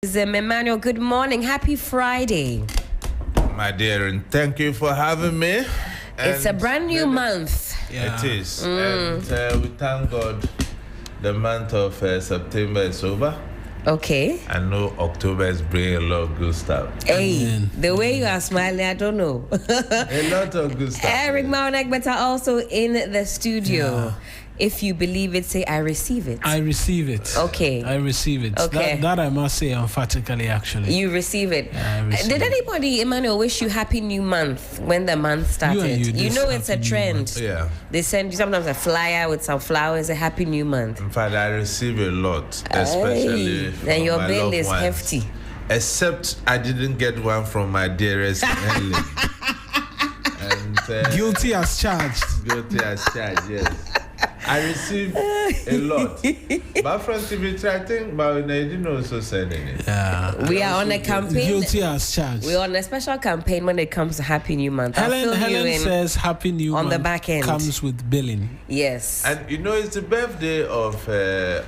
Emmanuel, good morning. Happy Friday. My dear, and thank you for having me. It's a brand new month. Yeah. It is. And we thank God the month of September is over. Okay. I know October is bringing a lot of good stuff. Hey, the way you are smiling, I don't know. A lot of good stuff. Eric Mawuena Helen Ampofo also in the studio. Yeah. If you believe it, say, I receive it. I receive it. Okay. I receive it. Okay. That I must say emphatically, actually. You receive it. Yeah, I receive Did it. anybody, Emmanuel, wish you happy new month when the month started? You know it's a happy new trend. month. Yeah. They send you sometimes a flyer with some flowers, a happy new month. In fact, I receive a lot, especially Hey, from then your my bill loved is ones. hefty. Except I didn't get one from my dearest Helen. And Guilty as charged. Guilty as charged, yes. I received a lot. But from TV, I think Mahama didn't also send any. Yeah. We are on a campaign. Guilty as charged. We're on a special campaign when it comes to Happy New Month. I'll fill Helen you in. says Happy New on Month the back end. comes with billing. Yes. And you know, it's the birthday of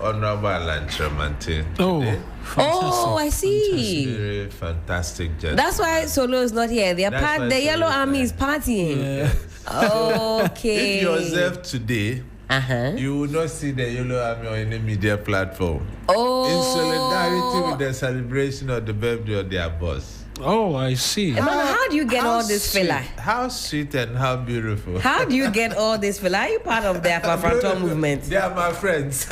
Honorable Alan Tremantin. Oh, today. Oh, I see. Very fantastic gentleman. That's why Solo is not here. That's why The Yellow Solo is Army there. is partying. Yeah. Okay. If you observe today, Uh-huh. you will not see the Yellow Army on any media platform. Oh. In solidarity with the celebration of the birthday of their boss. Oh, I see. Emmanuel, how do you get all this sweet, filler? How sweet and how beautiful. How do you get all this filler? Are you part of the Afro movement? They are my friends.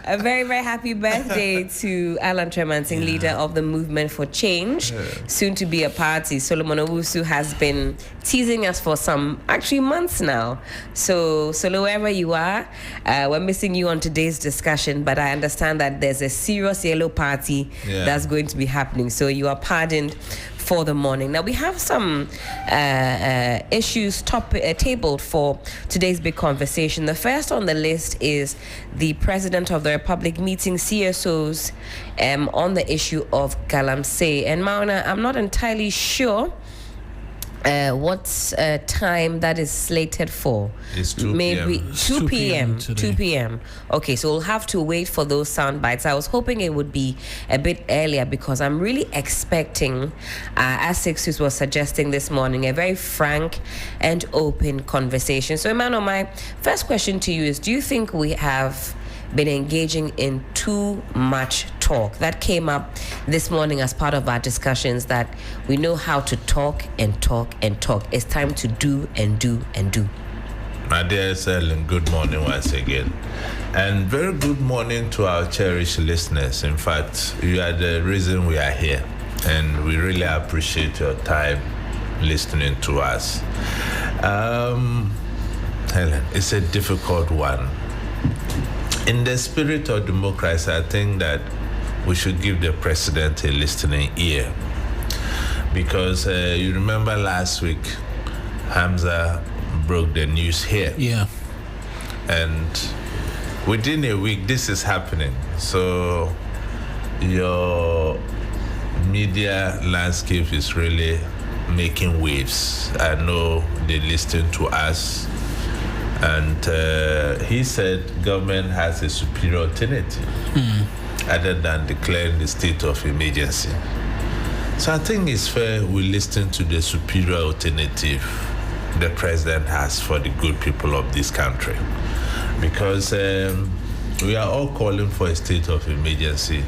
A very, very happy birthday to Alan Tremantin, leader of the Movement for Change, soon to be a party. Solomon Owusu has been teasing us for some, actually, months now. So, Solo, wherever you are, we're missing you on today's discussion, but I understand that there's a serious yellow party that's going to be happening. So you are pardoned for the morning. Now, we have some issues tabled for today's big conversation. The first on the list is the President of the Republic meeting CSOs on the issue of Galamsey. And Mawuena, I'm not entirely sure what time that is slated for. It's 2 Maybe p.m. 2 p.m. today. 2 p.m. Okay, so we'll have to wait for those sound bites. I was hoping it would be a bit earlier because I'm really expecting, as CSOs was suggesting this morning, a very frank and open conversation. So, Emmanuel, my first question to you is, do you think we have been engaging in too much talk? That came up this morning as part of our discussions, that we know how to talk and talk and talk. It's time to do and do and do. My dear Helen, good morning once again. And very good morning to our cherished listeners. In fact, you are the reason we are here. And we really appreciate your time listening to us. Helen, it's a difficult one. In the spirit of democracy, I think that we should give the president a listening ear. Because you remember last week, Hamza broke the news here. Yeah. And within a week, this is happening. So your media landscape is really making waves. I know they listen to us. And he said government has a superior alternative other than declaring the state of emergency. So I think it's fair we listen to the superior alternative the president has for the good people of this country. Because we are all calling for a state of emergency.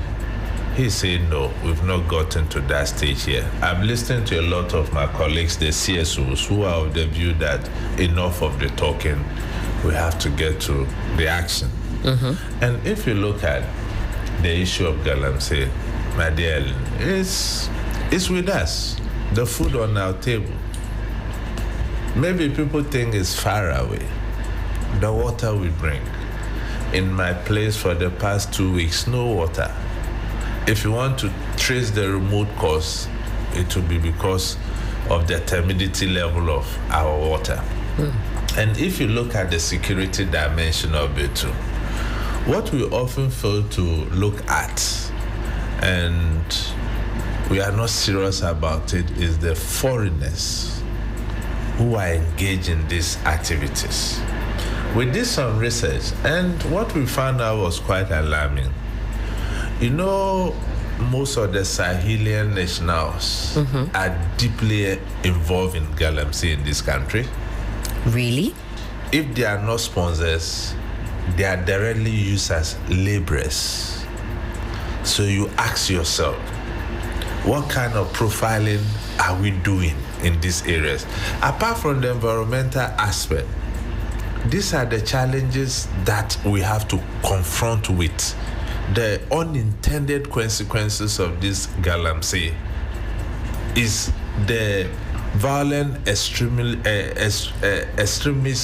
He's saying no, we've not gotten to that stage yet. I'm listening to a lot of my colleagues, the CSOs, who are of the view that enough of the talking, we have to get to the action. And if you look at the issue of Galamsey, my dear, it's with us, the food on our table. Maybe people think it's far away. The water we bring. In my place for the past 2 weeks, no water. If you want to trace the remote cause, it will be because of the turbidity level of our water. And if you look at the security dimension of it too, what we often fail to look at, and we are not serious about it, is the foreigners who are engaged in these activities. We did some research, and what we found out was quite alarming. You know, most of the Sahelian nationals are deeply involved in Galamsey in this country. Really? If they are not sponsors, they are directly used as laborers. So you ask yourself, what kind of profiling are we doing in these areas? Apart from the environmental aspect, these are the challenges that we have to confront with. The unintended consequences of this Galamsey is the violent extremist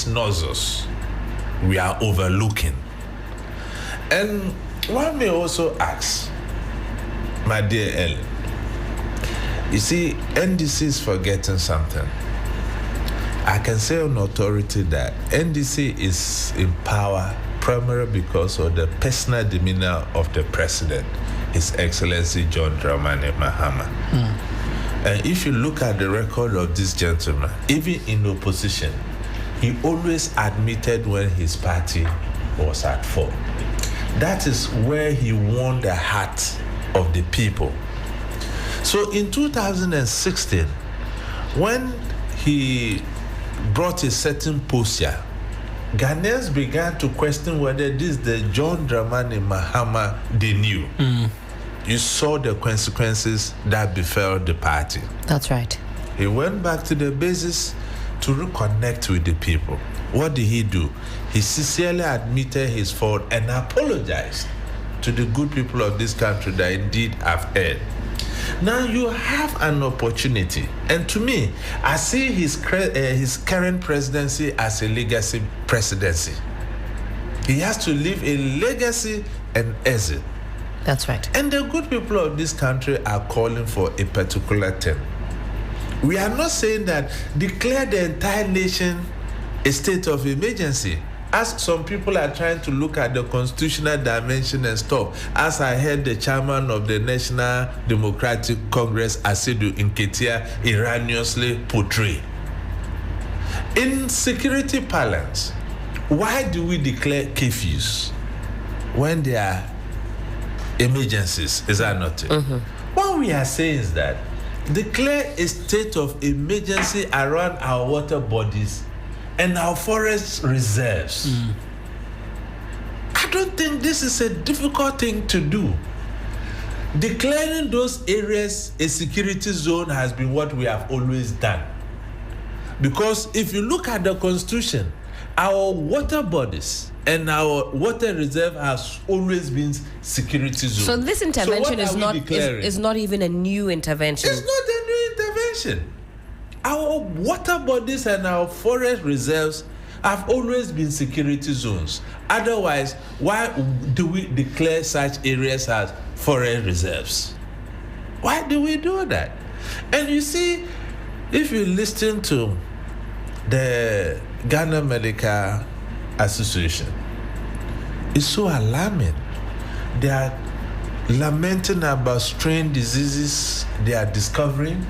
nozzles we are overlooking. And one may also ask, my dear Ellen, you see, NDC is forgetting something. I can say on authority that NDC is in power primarily because of the personal demeanor of the president, His Excellency John Dramani Mahama. And if you look at the record of this gentleman, even in opposition, he always admitted when his party was at fault. That is where he won the heart of the people. So in 2016, when he brought a certain posture, Ghanaians began to question whether this is the John Dramani Mahama they knew. You saw the consequences that befell the party. That's right. He went back to the basis to reconnect with the people. What did he do? He sincerely admitted his fault and apologized to the good people of this country that indeed have erred. Now you have an opportunity, and to me, I see his current presidency as a legacy presidency. He has to leave a legacy and exit. That's right. And the good people of this country are calling for a particular thing. We are not saying that declare the entire nation a state of emergency, as some people are trying to look at the constitutional dimension and stuff, as I heard the chairman of the National Democratic Congress, Asedu Nketia, erroneously portray. In security parlance, why do we declare curfews when there are emergencies? Is that not it? What we are saying is that declare a state of emergency around our water bodies and our forest reserves. I don't think this is a difficult thing to do. Declaring those areas a security zone has been what we have always done. Because if you look at the Constitution, our water bodies and our water reserve has always been security zones. So this intervention is not even a new intervention. It's not a new intervention. Our water bodies and our forest reserves have always been security zones. Otherwise, why do we declare such areas as forest reserves? Why do we do that? And you see, if you listen to the Ghana Medical Association, it's so alarming. They are lamenting about strange diseases they are discovering.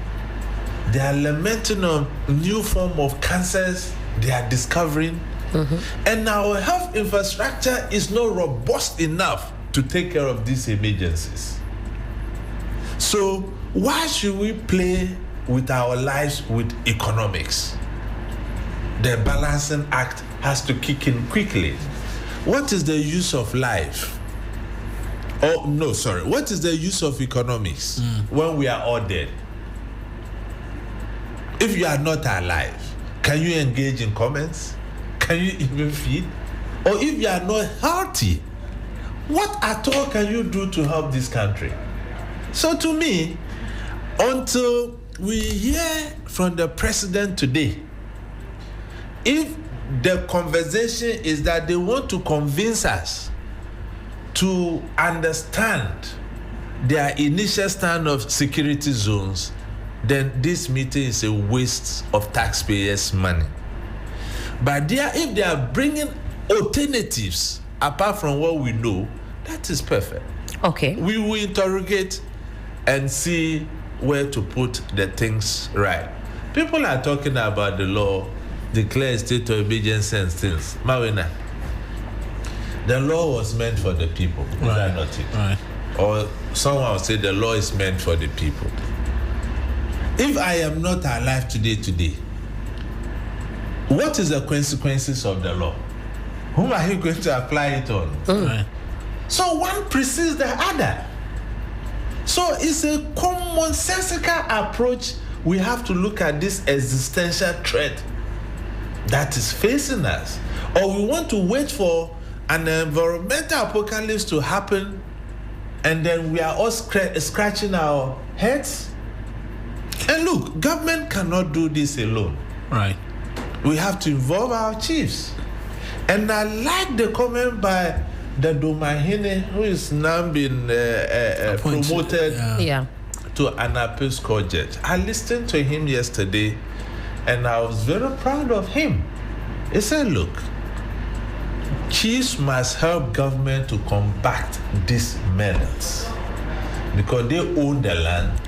They are lamenting on new form of cancers they are discovering. And our health infrastructure is not robust enough to take care of these emergencies. So why should we play with our lives with economics? The balancing act has to kick in quickly. What is the use of life? What is the use of economics when we are all dead? If you are not alive, can you engage in comments? Can you even feed? Or if you are not healthy, what at all can you do to help this country? So to me, until we hear from the president today, if the conversation is that they want to convince us to understand their initial stand of security zones, then this meeting is a waste of taxpayers' money. But if they are bringing alternatives apart from what we know, that is perfect. Okay. We will interrogate and see where to put the things right. People are talking about the law, declare state of emergency and things. Mawuena, the law was meant for the people. Is that not it? Right. or someone will say the law is meant for the people. If I am not alive today, what is the consequences of the law? Whom are you going to apply it on? Right. So one precedes the other. So it's a commonsensical approach. We have to look at this existential threat that is facing us. Or we want to wait for an environmental apocalypse to happen, and then we are all scratching our heads. And look, government cannot do this alone. Right. We have to involve our chiefs. And I like the comment by the Domahine, who is now been promoted to an appeals court judge. I listened to him yesterday, and I was very proud of him. He said, look, chiefs must help government to combat these menace because they own the land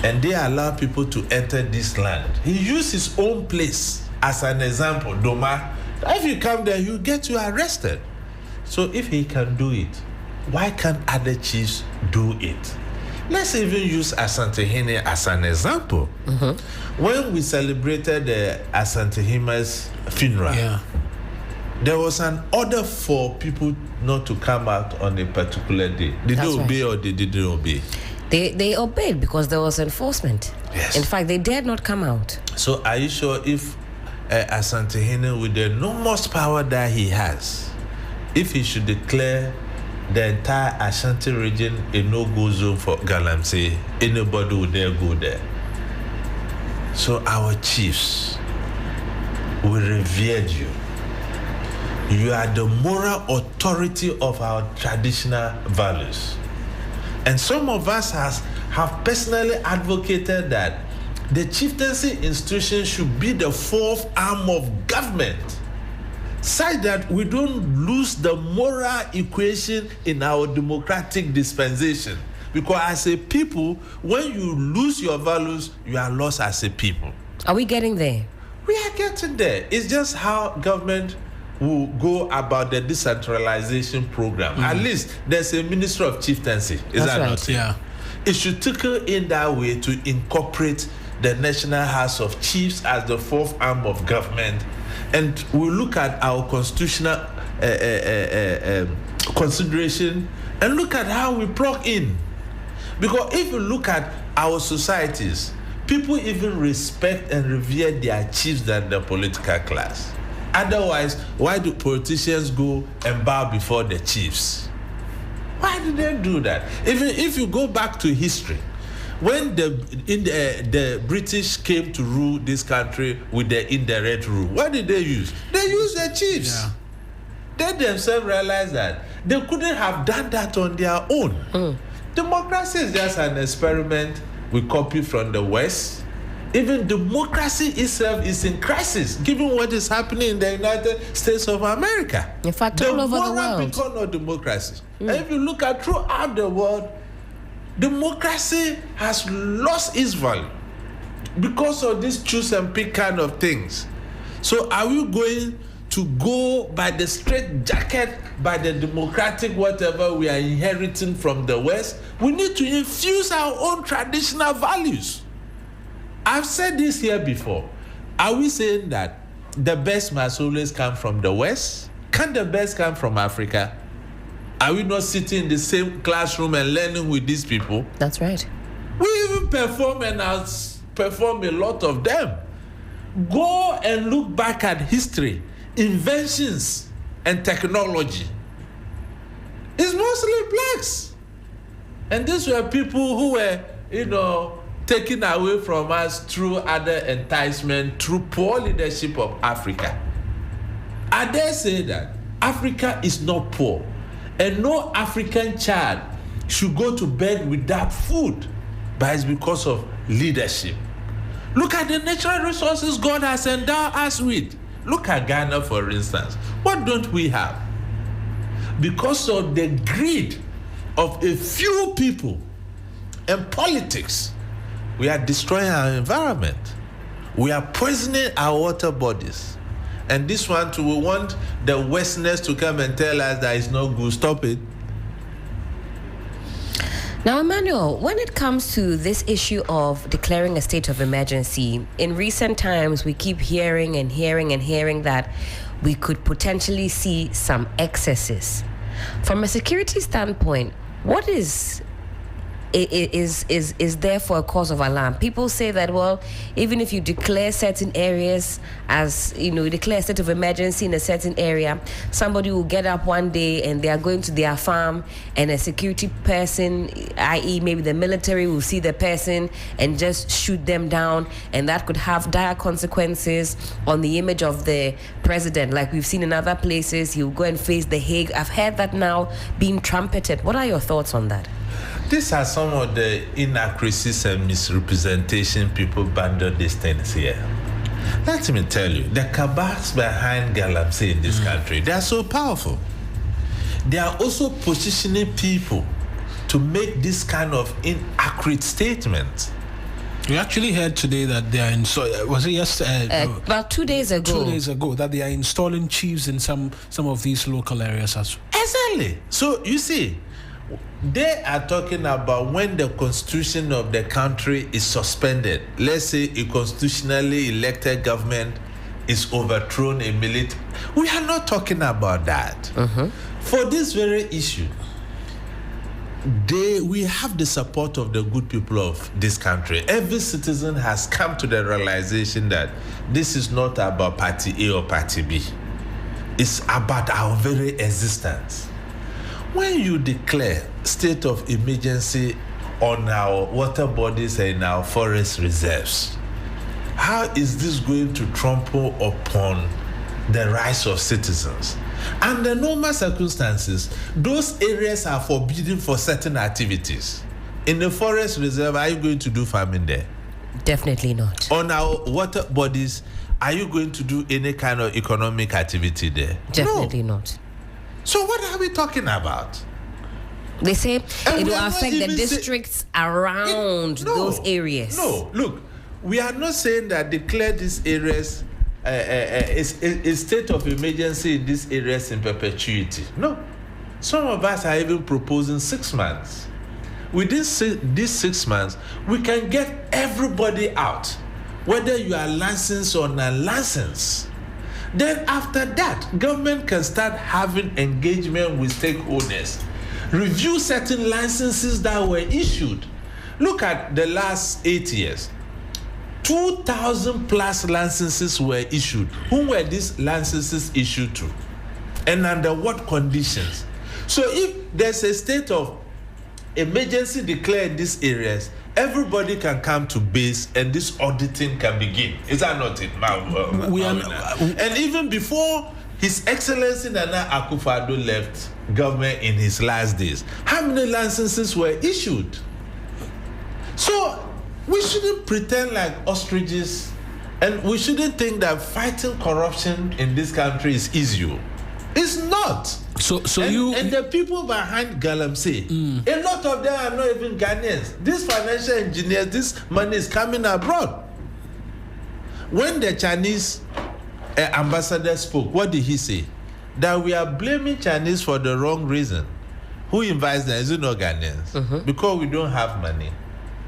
and they allow people to enter this land. He used his own place as an example. Doma, if you come there, you get you arrested. So if he can do it, why can't other chiefs do it? Let's even use Asantehene as an example. Mm-hmm. When we celebrated Asantehine's funeral, there was an order for people not to come out on a particular day. Did they obey or they didn't obey? They obeyed because there was enforcement. Yes. In fact, they dared not come out. So are you sure if Asantehene, with the enormous power that he has, if he should declare the entire Ashanti region a no-go zone for Galamsey, anybody would dare go there? So our chiefs, we revered you. You are the moral authority of our traditional values. And some of us have personally advocated that the chieftaincy institution should be the fourth arm of government, such that we don't lose the moral equation in our democratic dispensation. Because as a people, when you lose your values, you are lost as a people. Are we getting there? We are getting there. It's just how government will go about the decentralization program. At least there's a Minister of Chieftaincy. Is that not? Yeah. It should trickle in that way to incorporate the National House of Chiefs as the fourth arm of government. And we look at our constitutional consideration and look at how we plug in. Because if you look at our societies, people even respect and revere their chiefs than the political class. Otherwise, why do politicians go and bow before the chiefs? Why do they do that? Even if you go back to history, when the British came to rule this country with the indirect rule, what did they use? They used the chiefs. Yeah. They themselves realized that they couldn't have done that on their own. Democracy is just an experiment we copy from the West. Even democracy itself is in crisis, given what is happening in the United States of America. In fact, all over the world. Because of democracy. And if you look at throughout the world, democracy has lost its value because of these choose and pick kind of things. So are we going to go by the straight jacket, by the democratic whatever we are inheriting from the West? We need to infuse our own traditional values. I've said this here before. Are we saying that the best must always come from the West? Can the best come from Africa? Are we not sitting in the same classroom and learning with these people? That's right. We even perform and outperform a lot of them. Go and look back at history, inventions, and technology. It's mostly blacks. And these were people who were, taken away from us through other enticement, through poor leadership of Africa. I dare say that Africa is not poor, and no African child should go to bed without food, but it's because of leadership. Look at the natural resources God has endowed us with. Look at Ghana, for instance. What don't we have? Because of the greed of a few people and politics, we are destroying our environment. We are poisoning our water bodies. And this one too, we want the Westerners to come and tell us that it's not good. Stop it. Now, Emmanuel, when it comes to this issue of declaring a state of emergency, in recent times we keep hearing that we could potentially see some excesses. From a security standpoint, what is there for a cause of alarm? People say that, well, even if you declare certain areas as, declare a state of emergency in a certain area, somebody will get up one day and they are going to their farm and a security person, i.e. maybe the military, will see the person and just shoot them down, and that could have dire consequences on the image of the president. Like we've seen in other places, he'll go and face The Hague. I've heard that now being trumpeted. What are your thoughts on that? These are some of the inaccuracies and misrepresentation people bundle these things here. Let me tell you, the cabals behind Galamsey in this country, they are so powerful. They are also positioning people to make this kind of inaccurate statements. We actually heard today that they are was it yesterday? About 2 days ago. 2 days ago, that they are installing chiefs in some of these local areas as well. Exactly. So you see, they are talking about when the constitution of the country is suspended. Let's say a constitutionally elected government is overthrown, a military. We are not talking about that. For this very issue, we have the support of the good people of this country. Every citizen has come to the realization that this is not about party A or party B. It's about our very existence. When you declare state of emergency on our water bodies and our forest reserves, how is this going to trample upon the rights of citizens? Under normal circumstances, those areas are forbidden for certain activities. In the forest reserve, are you going to do farming there? Definitely not. On our water bodies, are you going to do any kind of economic activity there? Definitely not. So what are we talking about? They say it will affect the districts around those areas. No, look, we are not saying that declare these areas a state of emergency in these areas in perpetuity. No. Some of us are even proposing 6 months. Within these 6 months, we can get everybody out, whether you are licensed or non-licensed. Then after that, government can start having engagement with stakeholders, review certain licenses that were issued. Look at the last 8 years. 2,000 plus licenses were issued. Who were these licenses issued to? And under what conditions? So if there's a state of emergency declared in these areas, everybody can come to base and this auditing can begin. Is that not it, and even before His Excellency Nana Akufo-Addo left government in his last days, how many licenses were issued? So we shouldn't pretend like ostriches, and we shouldn't think that fighting corruption in this country is easy. It's not. And the people behind Galamsey, a lot of them are not even Ghanaians. These financial engineers, this money is coming abroad. When the Chinese ambassador spoke, what did he say? That we are blaming Chinese for the wrong reason. Who invites them? Is it not Ghanaians? Because we don't have money.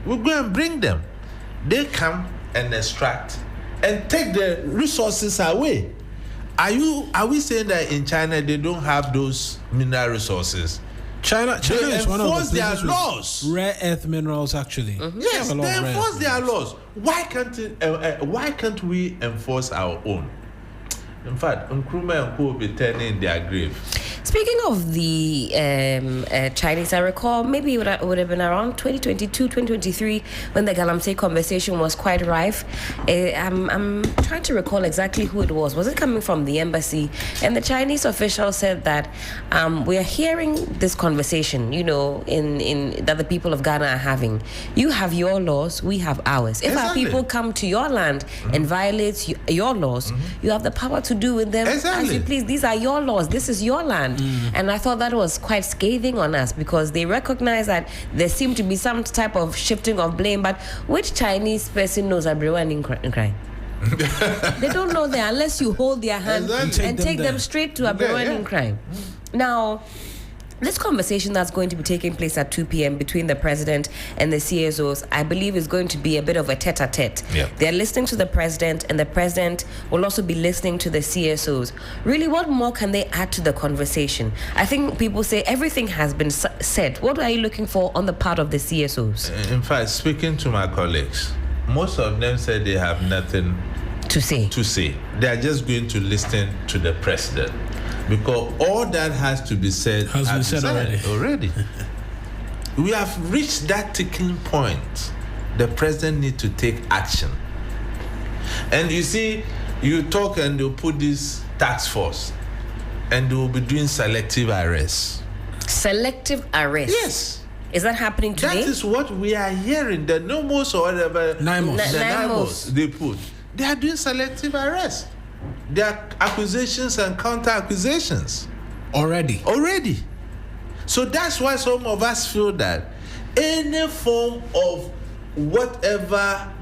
We go and bring them. They come and extract and take the resources away. Are we saying that in China they don't have those mineral resourwe China is one of the their laws. Rare earth minerals, actually. Yes, they enforce their laws. Why can't we enforce our own? In fact, Nkrumah and Co will be turning in their grave. Speaking of the Chinese, I recall maybe it would have been around 2022, 2023 when the Galamsey conversation was quite rife. I'm trying to recall exactly who it was. Was it coming from the embassy? And the Chinese official said that we are hearing this conversation, in that the people of Ghana are having. You have your laws, we have ours. If our people come to your land and violate your laws, you have the power to do with them as you please. These are your laws. This is your land. And I thought that was quite scathing on us because they recognize that there seemed to be some type of shifting of blame. But which Chinese person knows everyone in crime? They don't know that unless you hold their hand and take them straight to everyone in crime. Now, this conversation that's going to be taking place at 2 p.m. between the president and the CSOs, I believe, is going to be a bit of a tete-a-tete. Yeah. They're listening to the president, and the president will also be listening to the CSOs. Really, what more can they add to the conversation? I think people say everything has been said. What are you looking for on the part of the CSOs? In fact, speaking to my colleagues, most of them said they have nothing To say. They are just going to listen to the president. Because all that has to be said has been said already. We have reached that tipping point. The president needs to take action. And you see, you talk and they'll put this task force and they will be doing selective arrests. Selective arrest? Yes. Is that happening today? That is what we are hearing. The NOMOS or whatever. NIMOS. They put. They are doing selective arrests. There are accusations and counter accusations. Already. So that's why some of us feel that any form of whatever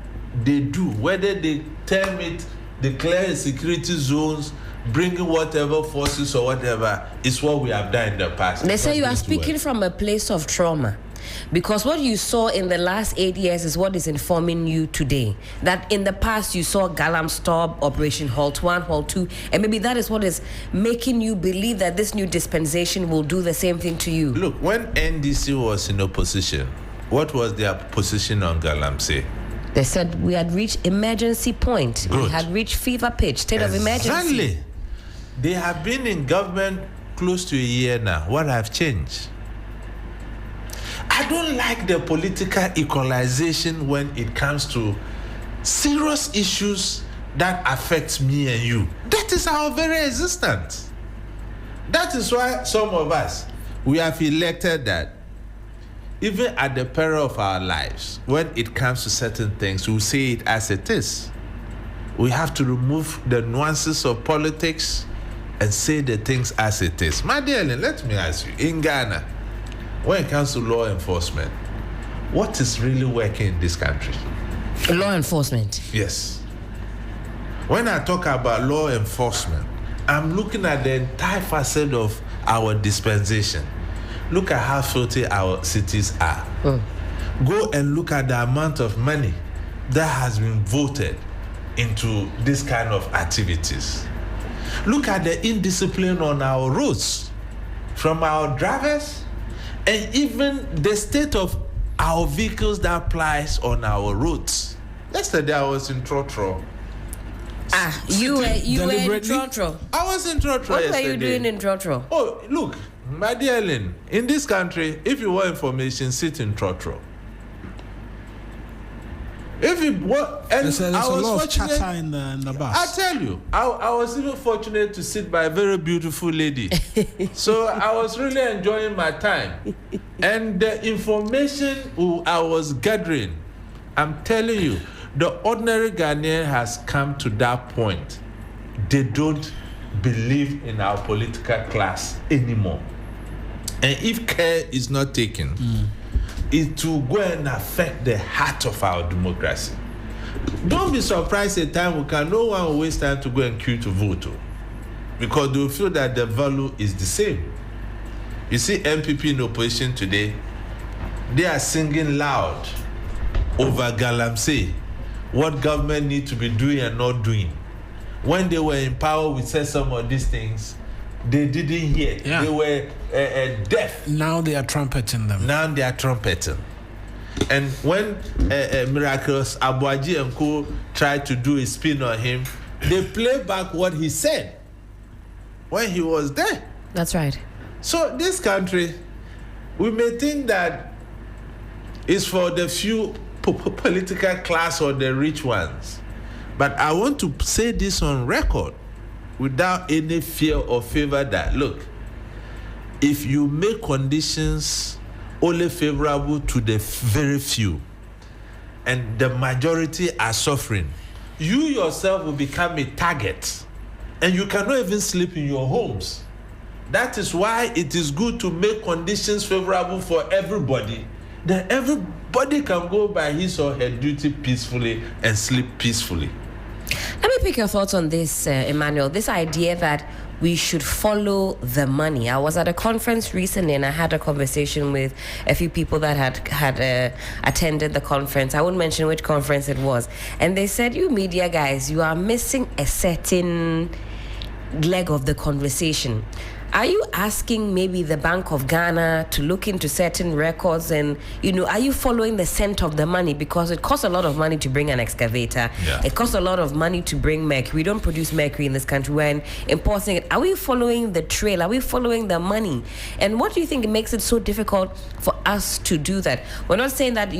they do, whether they term it, declare security zones, bringing whatever forces or whatever, is what we have done in the past. They say you are speaking from a place of trauma. Because what you saw in the last 8 years is what is informing you today. That in the past you saw Galamsey stop, Operation Halt 1, Halt 2, and maybe that is what is making you believe that this new dispensation will do the same thing to you. Look, when NDC was in opposition, what was their position on Galamsey? They said we had reached emergency point. Good. We had reached fever pitch, state of emergency. Exactly. They have been in government close to a year now. What have changed? I don't like the political equalization when it comes to serious issues that affect me and you. That is our very existence. That is why some of us, we have elected that even at the peril of our lives, when it comes to certain things, we say it as it is. We have to remove the nuances of politics and say the things as it is. My dear Ellen, let me ask you, in Ghana, when it comes to law enforcement, what is really working in this country? Law enforcement. Yes. When I talk about law enforcement, I'm looking at the entire facet of our dispensation. Look at how filthy our cities are. Go and look at the amount of money that has been voted into this kind of activities. Look at the indiscipline on our roads, from our drivers, and even the state of our vehicles that applies on our roads. Yesterday I was in Trotro. You were in Trotro. I was in Trotro What yesterday. were you doing in Trotro? Oh, look, my dear Ellen, in this country, if you want information, sit in Trotro. If you want, and there's a lot of chatter in the bus. I tell you, I was even fortunate to sit by a very beautiful lady. So I was really enjoying my time. And the information I was gathering, I'm telling you, the ordinary Ghanaian has come to that point. They don't believe in our political class anymore. And if care is not taken, it will go and affect the heart of our democracy. Don't be surprised at time no one will waste time to go and queue to vote. Because they will feel that the value is the same. You see MPP in opposition today, they are singing loud over Galamsey, what government need to be doing and not doing. When they were in power, we said some of these things. They didn't hear. Yeah. They were deaf. Now they are trumpeting them. And when Miraculous Abuaji and Co. tried to do a spin on him, they play back what he said when he was there. That's right. So this country, we may think that it's for the few political class or the rich ones. But I want to say this on record without any fear or favor that, look, if you make conditions only favorable to the very few and the majority are suffering, you yourself will become a target and you cannot even sleep in your homes. That is why it is good to make conditions favorable for everybody. Then everybody can go by his or her duty peacefully and sleep peacefully. Let me pick your thoughts on this, Emmanuel. This idea that we should follow the money. I was at a conference recently and I had a conversation with a few people that had attended the conference. I won't mention which conference it was. And they said, you media guys, you are missing a certain leg of the conversation. Are you asking maybe the Bank of Ghana to look into certain records and, are you following the scent of the money? Because it costs a lot of money to bring an excavator. Yeah. It costs a lot of money to bring mercury. We don't produce mercury in this country. We're importing it. Are we following the trail? Are we following the money? And what do you think makes it so difficult for us to do that? We're not saying that,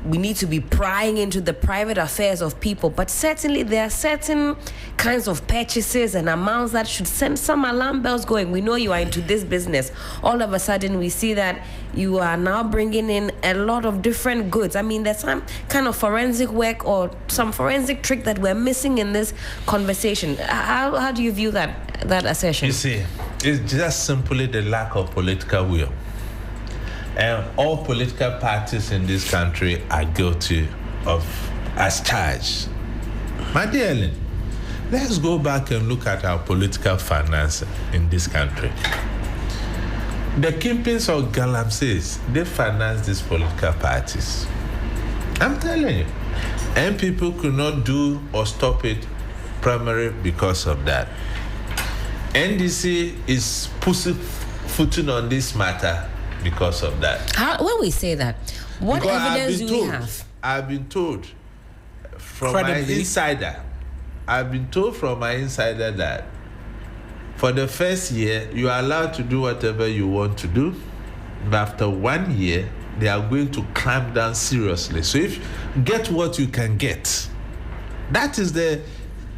we need to be prying into the private affairs of people, but certainly there are certain kinds of purchases and amounts that should send some alarm bells going. We know you are into this business. All of a sudden, we see that you are now bringing in a lot of different goods. I mean, there's some kind of forensic work or some forensic trick that we're missing in this conversation. How do you view that assertion? You see, it's just simply the lack of political will. And all political parties in this country are guilty of as charged. My dear Ellen, let's go back and look at our political finance in this country. The kingpins of Galamsey, they finance these political parties. I'm telling you. And people could not do or stop it primarily because of that. NDC is pussyfooting on this matter because of that. When we say that, what because evidence do we have? I've been told from Credibly? my insider. I've been told from my insider that for the first year, you are allowed to do whatever you want to do. But after 1 year, they are going to clamp down seriously. So if get what you can get. That is the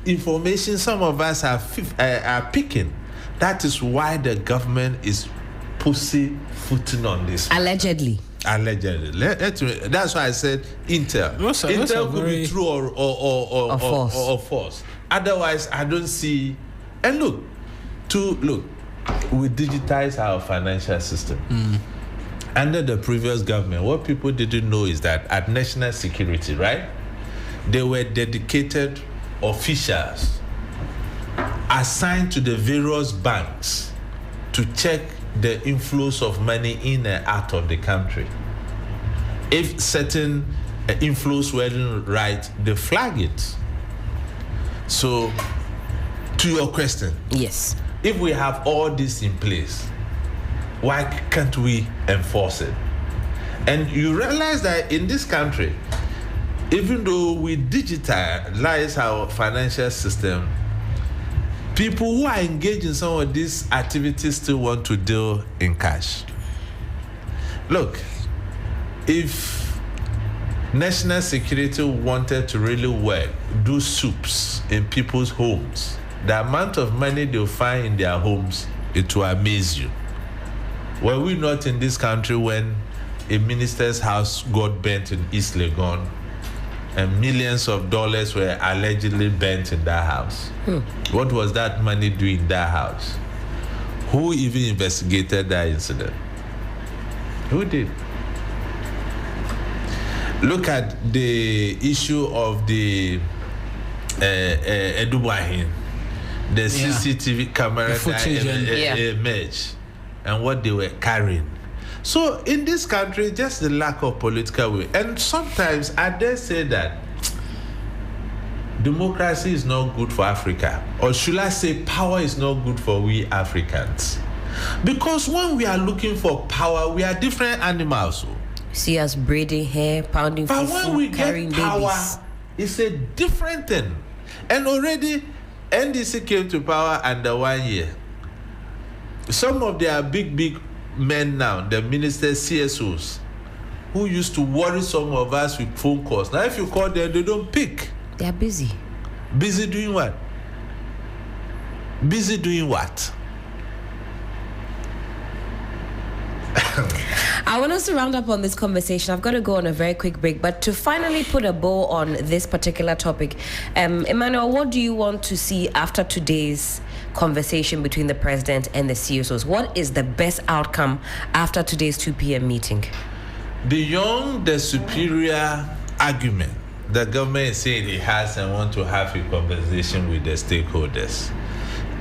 information some of us are picking. That is why the government is pussyfooting on this. Allegedly. That's why I said Intel. Intel could be true or false. Otherwise, I don't see. And look, we digitize our financial system. Under the previous government, what people didn't know is that at national security, right, there were dedicated officials assigned to the various banks to check the inflows of money in and out of the country. If certain inflows weren't right, they flag it. So, to your question, yes, if we have all this in place, why can't we enforce it? And you realize that in this country, even though we digitalize our financial system, people who are engaged in some of these activities still want to deal in cash. Look, if national security wanted to really work, do soups in people's homes, the amount of money they'll find in their homes, it will amaze you. Were we not in this country when a minister's house got burnt in East Legon and millions of dollars were allegedly burnt in that house? What was that money doing in that house? Who even investigated that incident? Who did? Look at the issue of the Edubahin, the CCTV camera image, and what they were carrying. So in this country, just the lack of political will. And sometimes I dare say that democracy is not good for Africa. Or should I say power is not good for we Africans. Because when we are looking for power, we are different animals. See us braiding hair, pounding but fufu, when we carrying get power, babies. it's a different thing. And already NDC came to power under 1 year. Some of their big men now, the ministers, CSOs, who used to worry some of us with phone calls. Now if you call them, they don't pick. They are busy. Busy doing what? Busy doing what? I want us to round up on this conversation. I've got to go on a very quick break, but to finally put a bow on this particular topic, Emmanuel, what do you want to see after today's conversation between the president and the CSOs? What is the best outcome after today's 2 p.m. meeting? Beyond the superior argument the government is saying it has and want to have a conversation with the stakeholders,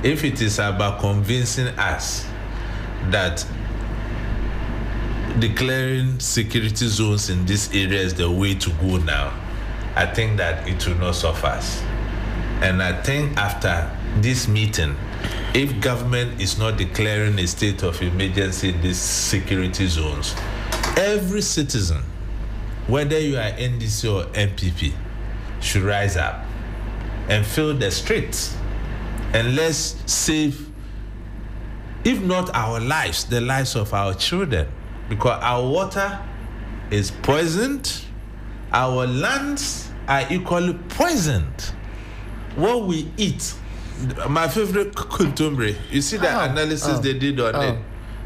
if it is about convincing us that declaring security zones in this area is the way to go now, I think that it will not suffice. And I think after this meeting, if government is not declaring a state of emergency in these security zones, every citizen, whether you are NDC or MPP, should rise up and fill the streets. And let's save, if not our lives, the lives of our children. Because our water is poisoned, our lands are equally poisoned. What we eat, my favorite contemporary, you see that analysis they did on it,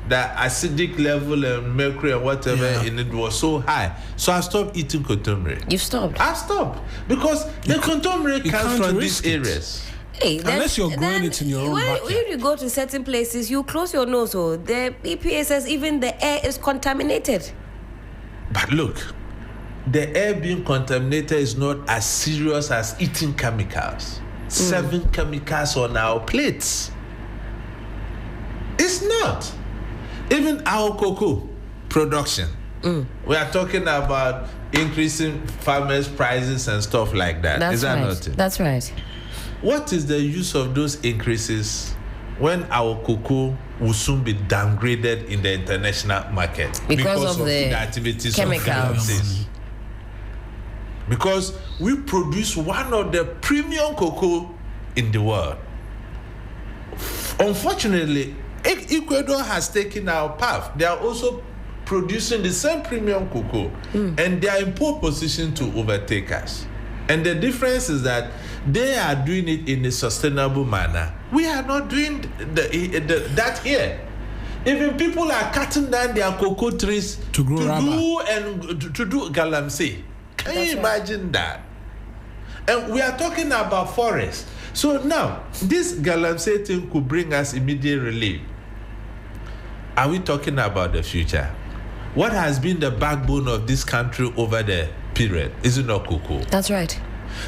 that acidic level and mercury and whatever in it was so high. So I stopped eating contemporary. You've stopped? I stopped because the contemporary comes from these areas. Hey, unless you're growing it in your own backyard. When you go to certain places, you close your nose. So the EPA says even the air is contaminated. But look, the air being contaminated is not as serious as eating chemicals. 7 chemicals on our plates. It's not. Even our cocoa production. We are talking about increasing farmers' prices and stuff like that. That's is that right. not it? That's right. What is the use of those increases when our cocoa will soon be downgraded in the international market because of the activities chemicals? of Galamsey? Because we produce one of the premium cocoa in the world. Unfortunately, Ecuador has taken our path. They are also producing the same premium cocoa, and they are in poor position to overtake us. And the difference is that they are doing it in a sustainable manner. We are not doing that here. Even people are cutting down their cocoa trees to grow to do Galamsey. Can you imagine that? And we are talking about forests. So now, this Galamsey thing could bring us immediate relief. Are we talking about the future? What has been the backbone of this country over the period? Is it not cocoa? That's right.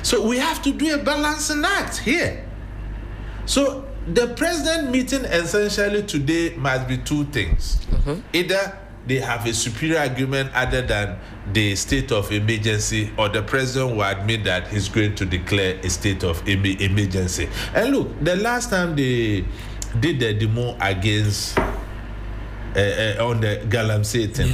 So we have to do a balancing act here. So the president meeting essentially today must be 2 things. Either they have a superior agreement other than the state of emergency, or the president will admit that he's going to declare a state of emergency. And look, the last time they did the demo against on the Galamsey thing,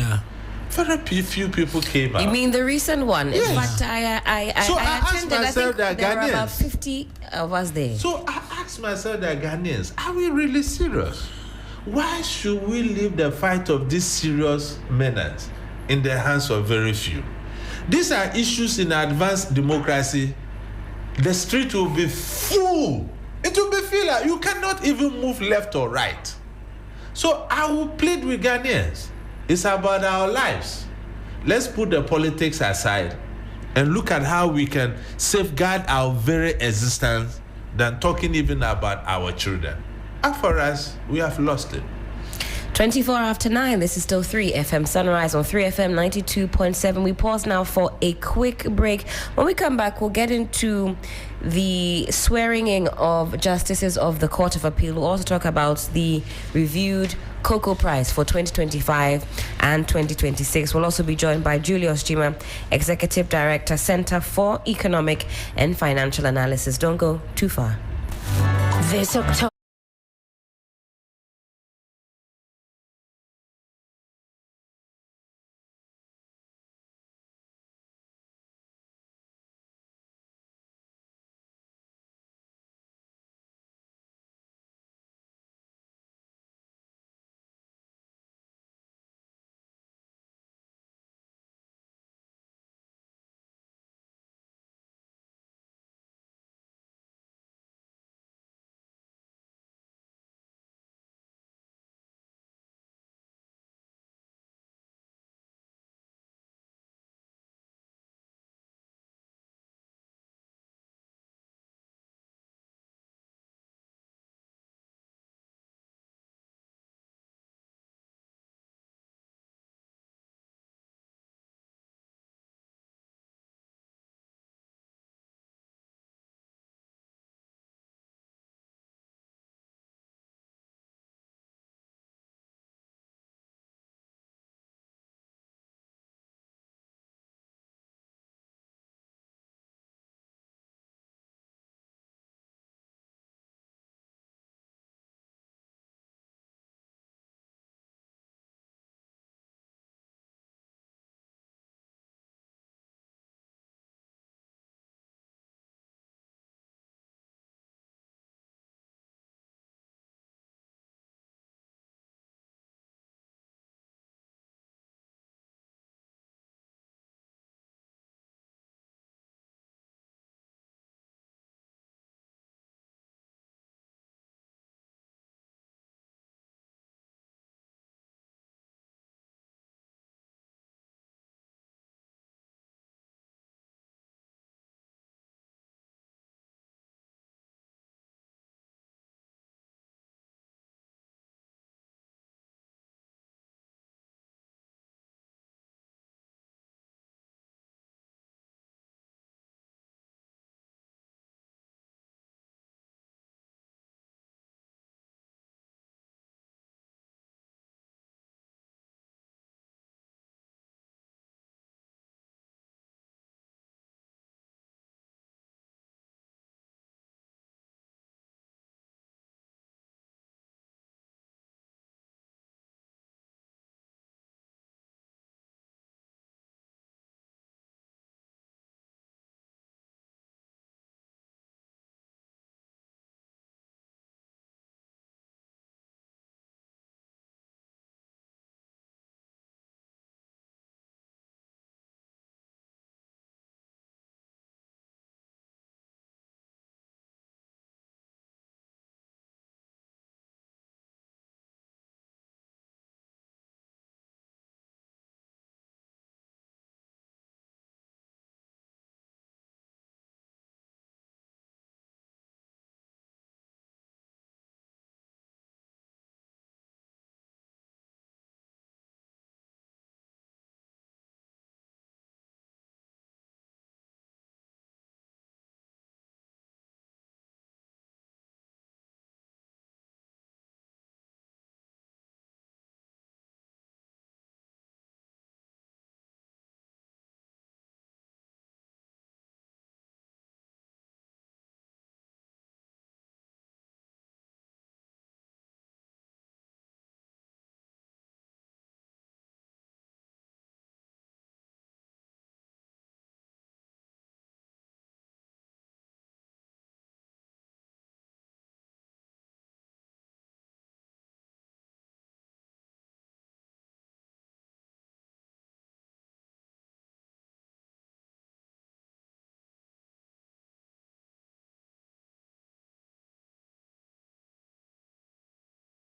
very few people came out. You mean the recent one? Yes. In fact, I asked attended. I myself think that there were Ghanaians, about 50 of us there. So I asked myself that Ghanaians, are we really serious? Why should we leave the fight of these serious menace in the hands of very few? These are issues in advanced democracy. The street will be full. It will be filled like you cannot even move left or right. So I will plead with Ghanaians. It's about our lives. Let's put the politics aside and look at how we can safeguard our very existence than talking even about our children. And for us, we have lost it. 24 after 9, this is still 3FM Sunrise on 3FM 92.7. We pause now for a quick break. When we come back, we'll get into the swearing in of justices of the Court of Appeal. We'll also talk about the reviewed cocoa price for 2025 and 2026. We'll also be joined by Julius Jima, Executive Director, Center for Economic and Financial Analysis. Don't go too far. This October.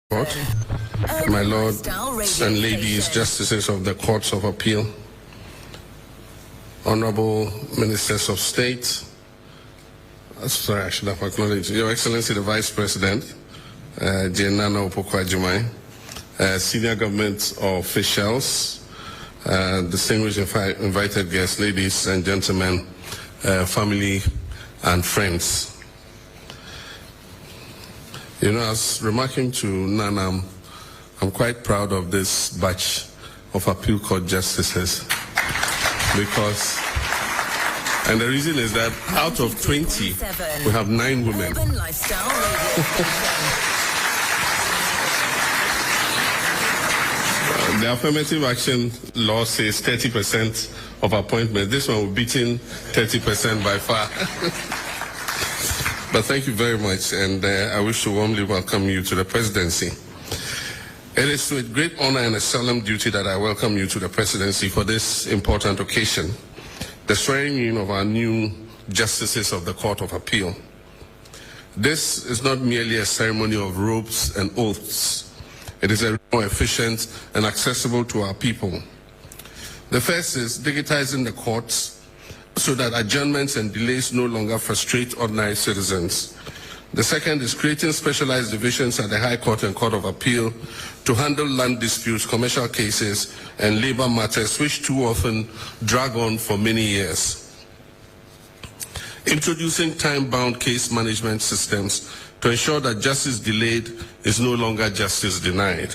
Court, my lords and ladies, justices of the Courts of Appeal, honorable ministers of state, sorry, I should have acknowledged Your Excellency the Vice President, Jenana Opokwajimai, senior government officials, distinguished invited guests, ladies and gentlemen, family and friends. You know, I was remarking to Nana, I'm quite proud of this batch of appeal court justices because, and the reason is that out of 20, we have 9 women. The affirmative action law says 30% of appointments. This one will be beating 30% by far. But thank you very much, and I wish to warmly welcome you to the presidency. It is with great honor and a solemn duty that I welcome you to the presidency for this important occasion, the swearing in of our new justices of the Court of Appeal. This is not merely a ceremony of robes and oaths. It is a more efficient and accessible to our people. The first is digitizing the courts so that adjournments and delays no longer frustrate ordinary citizens. The second is creating specialized divisions at the High Court and Court of Appeal to handle land disputes, commercial cases, and labor matters which too often drag on for many years. Introducing time-bound case management systems to ensure that justice delayed is no longer justice denied.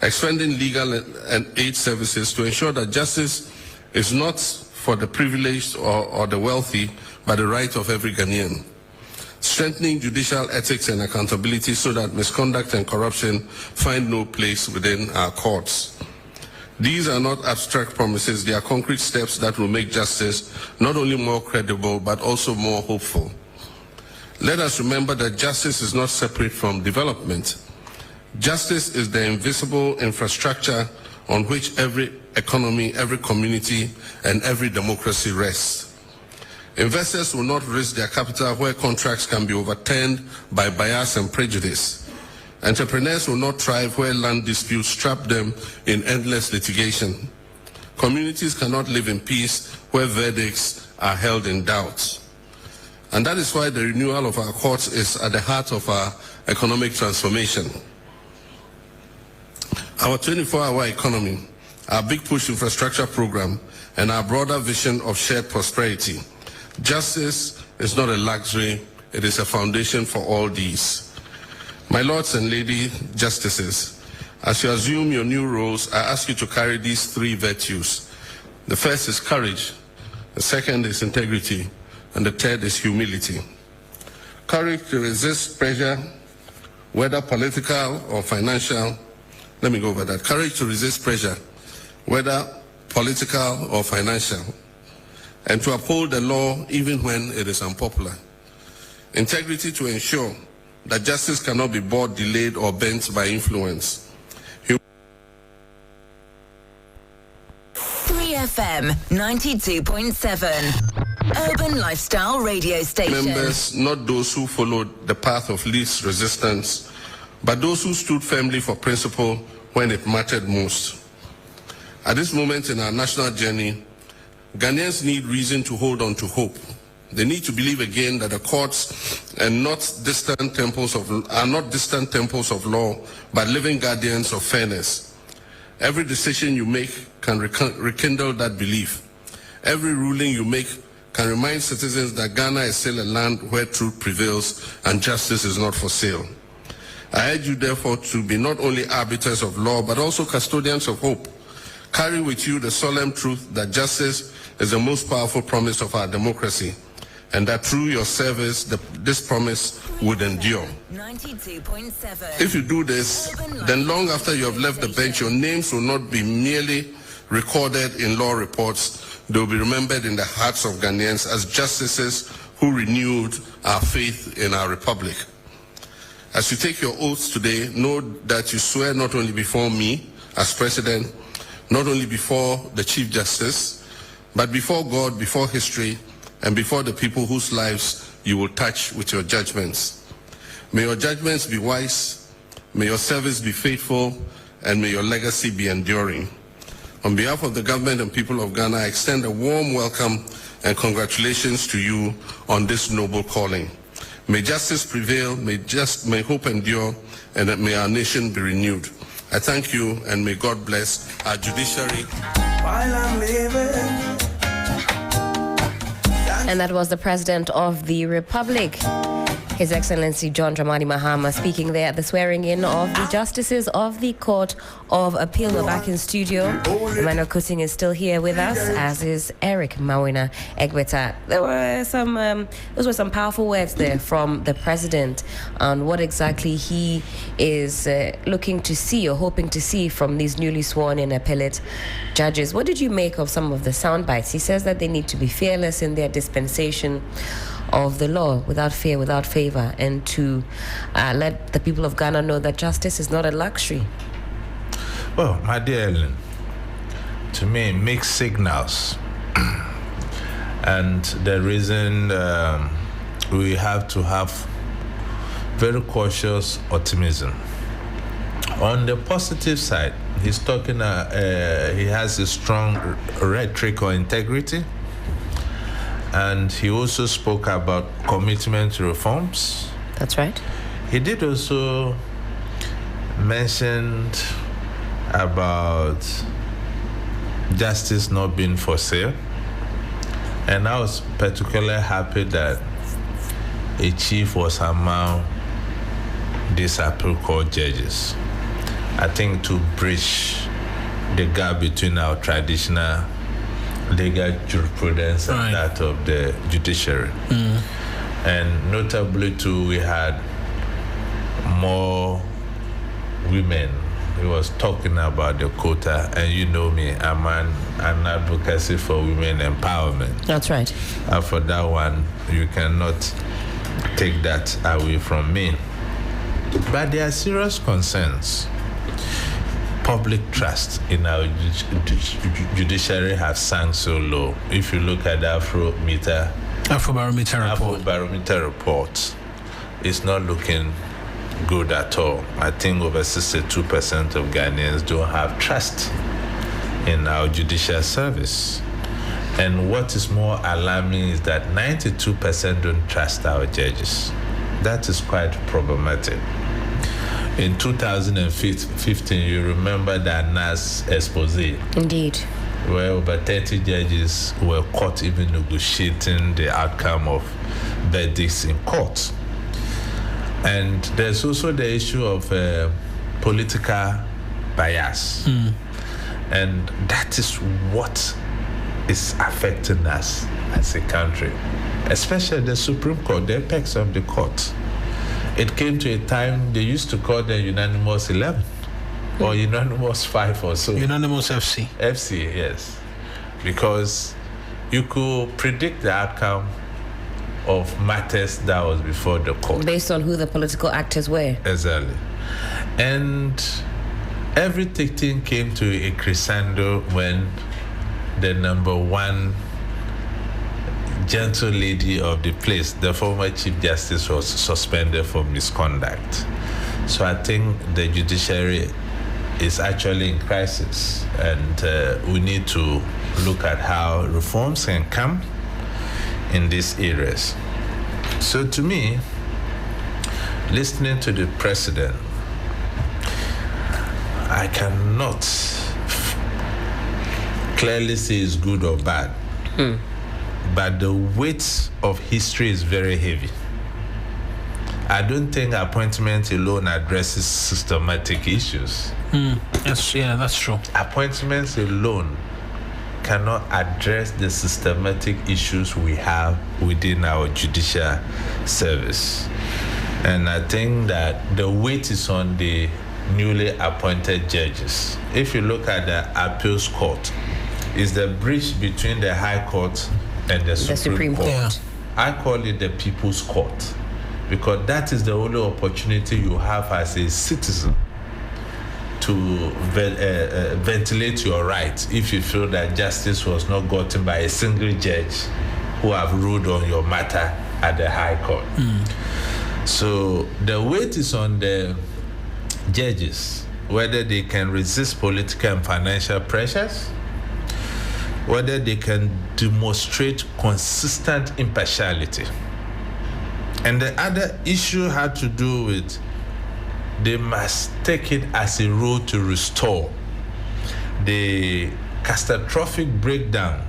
Expanding legal and aid services to ensure that justice is not for the privileged or the wealthy, but the right of every Ghanaian. Strengthening judicial ethics and accountability so that misconduct and corruption find no place within our courts. These are not abstract promises, they are concrete steps that will make justice not only more credible, but also more hopeful. Let us remember that justice is not separate from development. Justice is the invisible infrastructure on which every economy, every community, and every democracy rests. Investors will not risk their capital where contracts can be overturned by bias and prejudice. Entrepreneurs will not thrive where land disputes trap them in endless litigation. Communities cannot live in peace where verdicts are held in doubt. And that is why the renewal of our courts is at the heart of our economic transformation. Our 24-hour economy, our big push infrastructure program, and our broader vision of shared prosperity. Justice is not a luxury, it is a foundation for all these. My lords and lady justices, as you assume your new roles, I ask you to carry these 3 virtues. The first is courage, the second is integrity, and the third is humility. Courage to resist pressure, whether political or financial. Let me go over that. Courage to resist pressure, whether political or financial, and to uphold the law even when it is unpopular. Integrity to ensure that justice cannot be bought, delayed, or bent by influence. 3FM 92.7, Urban Lifestyle Radio Station. Members, not those who followed the path of least resistance, but those who stood firmly for principle when it mattered most. At this moment in our national journey, Ghanaians need reason to hold on to hope. They need to believe again that the courts are not distant temples of law, but living guardians of fairness. Every decision you make can rekindle that belief. Every ruling you make can remind citizens that Ghana is still a land where truth prevails and justice is not for sale. I urge you, therefore, to be not only arbiters of law, but also custodians of hope. Carry with you the solemn truth that justice is the most powerful promise of our democracy, and that through your service, this promise would endure. 92.7. If you do this, then long after you have left the bench, your names will not be merely recorded in law reports, they will be remembered in the hearts of Ghanaians as justices who renewed our faith in our republic. As you take your oaths today, know that you swear not only before me as president, not only before the Chief Justice, but before God, before history, and before the people whose lives you will touch with your judgments. May your judgments be wise, May your service be faithful and may your legacy be enduring. On behalf of the government and people of Ghana, I extend a warm welcome and congratulations to you on this noble calling. May justice prevail, may hope endure, and that may our nation be renewed. I thank you, and may God bless our judiciary. While I'm living. And that was the President of the Republic, His Excellency John Dramani Mahama, speaking there at the swearing-in of the Justices of the Court of Appeal. We're back in studio. Emmanuel Kuting is still here with us, as is Eric Mawuena Helen. There were those were some powerful words there from the President on what exactly he is looking to see or hoping to see from these newly sworn-in appellate judges. What did you make of some of the sound bites? He says that they need to be fearless in their dispensation of the law, without fear, without favor, and to let the people of Ghana know that justice is not a luxury. Well, my dear Ellen, to me, mixed signals. And the reason we have to have very cautious optimism. On the positive side, he's talking, he has a strong rhetoric on integrity. And he also spoke about commitment to reforms. That's right. He did also mention about justice not being for sale. And I was particularly happy that a chief was among these appeal court judges. I think to bridge the gap between our traditional legal jurisprudence and that of the judiciary. And notably too, we had more women. He was talking about the quota, and you know me, I'm an advocacy for women empowerment. That's right. And for that one, you cannot take that away from me. But there are serious concerns. Public trust in our judiciary has sunk so low. If you look at the Afrobarometer report, it's not looking good at all. I think over 62% of Ghanaians don't have trust in our judicial service. And what is more alarming is that 92% don't trust our judges. That is quite problematic. In 2015, you remember that NAS expose. Indeed. Where over 30 judges were caught even negotiating the outcome of verdicts in court. And there's also the issue of political bias. And that is what is affecting us as a country, especially the Supreme Court, the apex of the court. It came to a time they used to call them unanimous 11 or unanimous 5 or so. Unanimous FC. FC, yes. Because you could predict the outcome of matters that was before the court. Based on who the political actors were. Exactly. And everything came to a crescendo when the number one gentle lady of the place, the former Chief Justice, was suspended for misconduct. So I think the judiciary is actually in crisis, and we need to look at how reforms can come in these areas. So to me, listening to the President, I cannot clearly say it's good or bad. But the weight of history is very heavy. I don't think appointment alone addresses systematic issues. That's true. Appointments alone cannot address the systematic issues we have within our judicial service. And I think that the weight is on the newly appointed judges. If you look at the appeals court, it's the bridge between the High Court and the Supreme Court. Yeah. I call it the People's Court because that is the only opportunity you have as a citizen to ventilate your rights if you feel that justice was not gotten by a single judge who have ruled on your matter at the High Court. So the weight is on the judges whether they can resist political and financial pressures, whether they can demonstrate consistent impartiality. And the other issue had to do with they must take it as a road to restore the catastrophic breakdown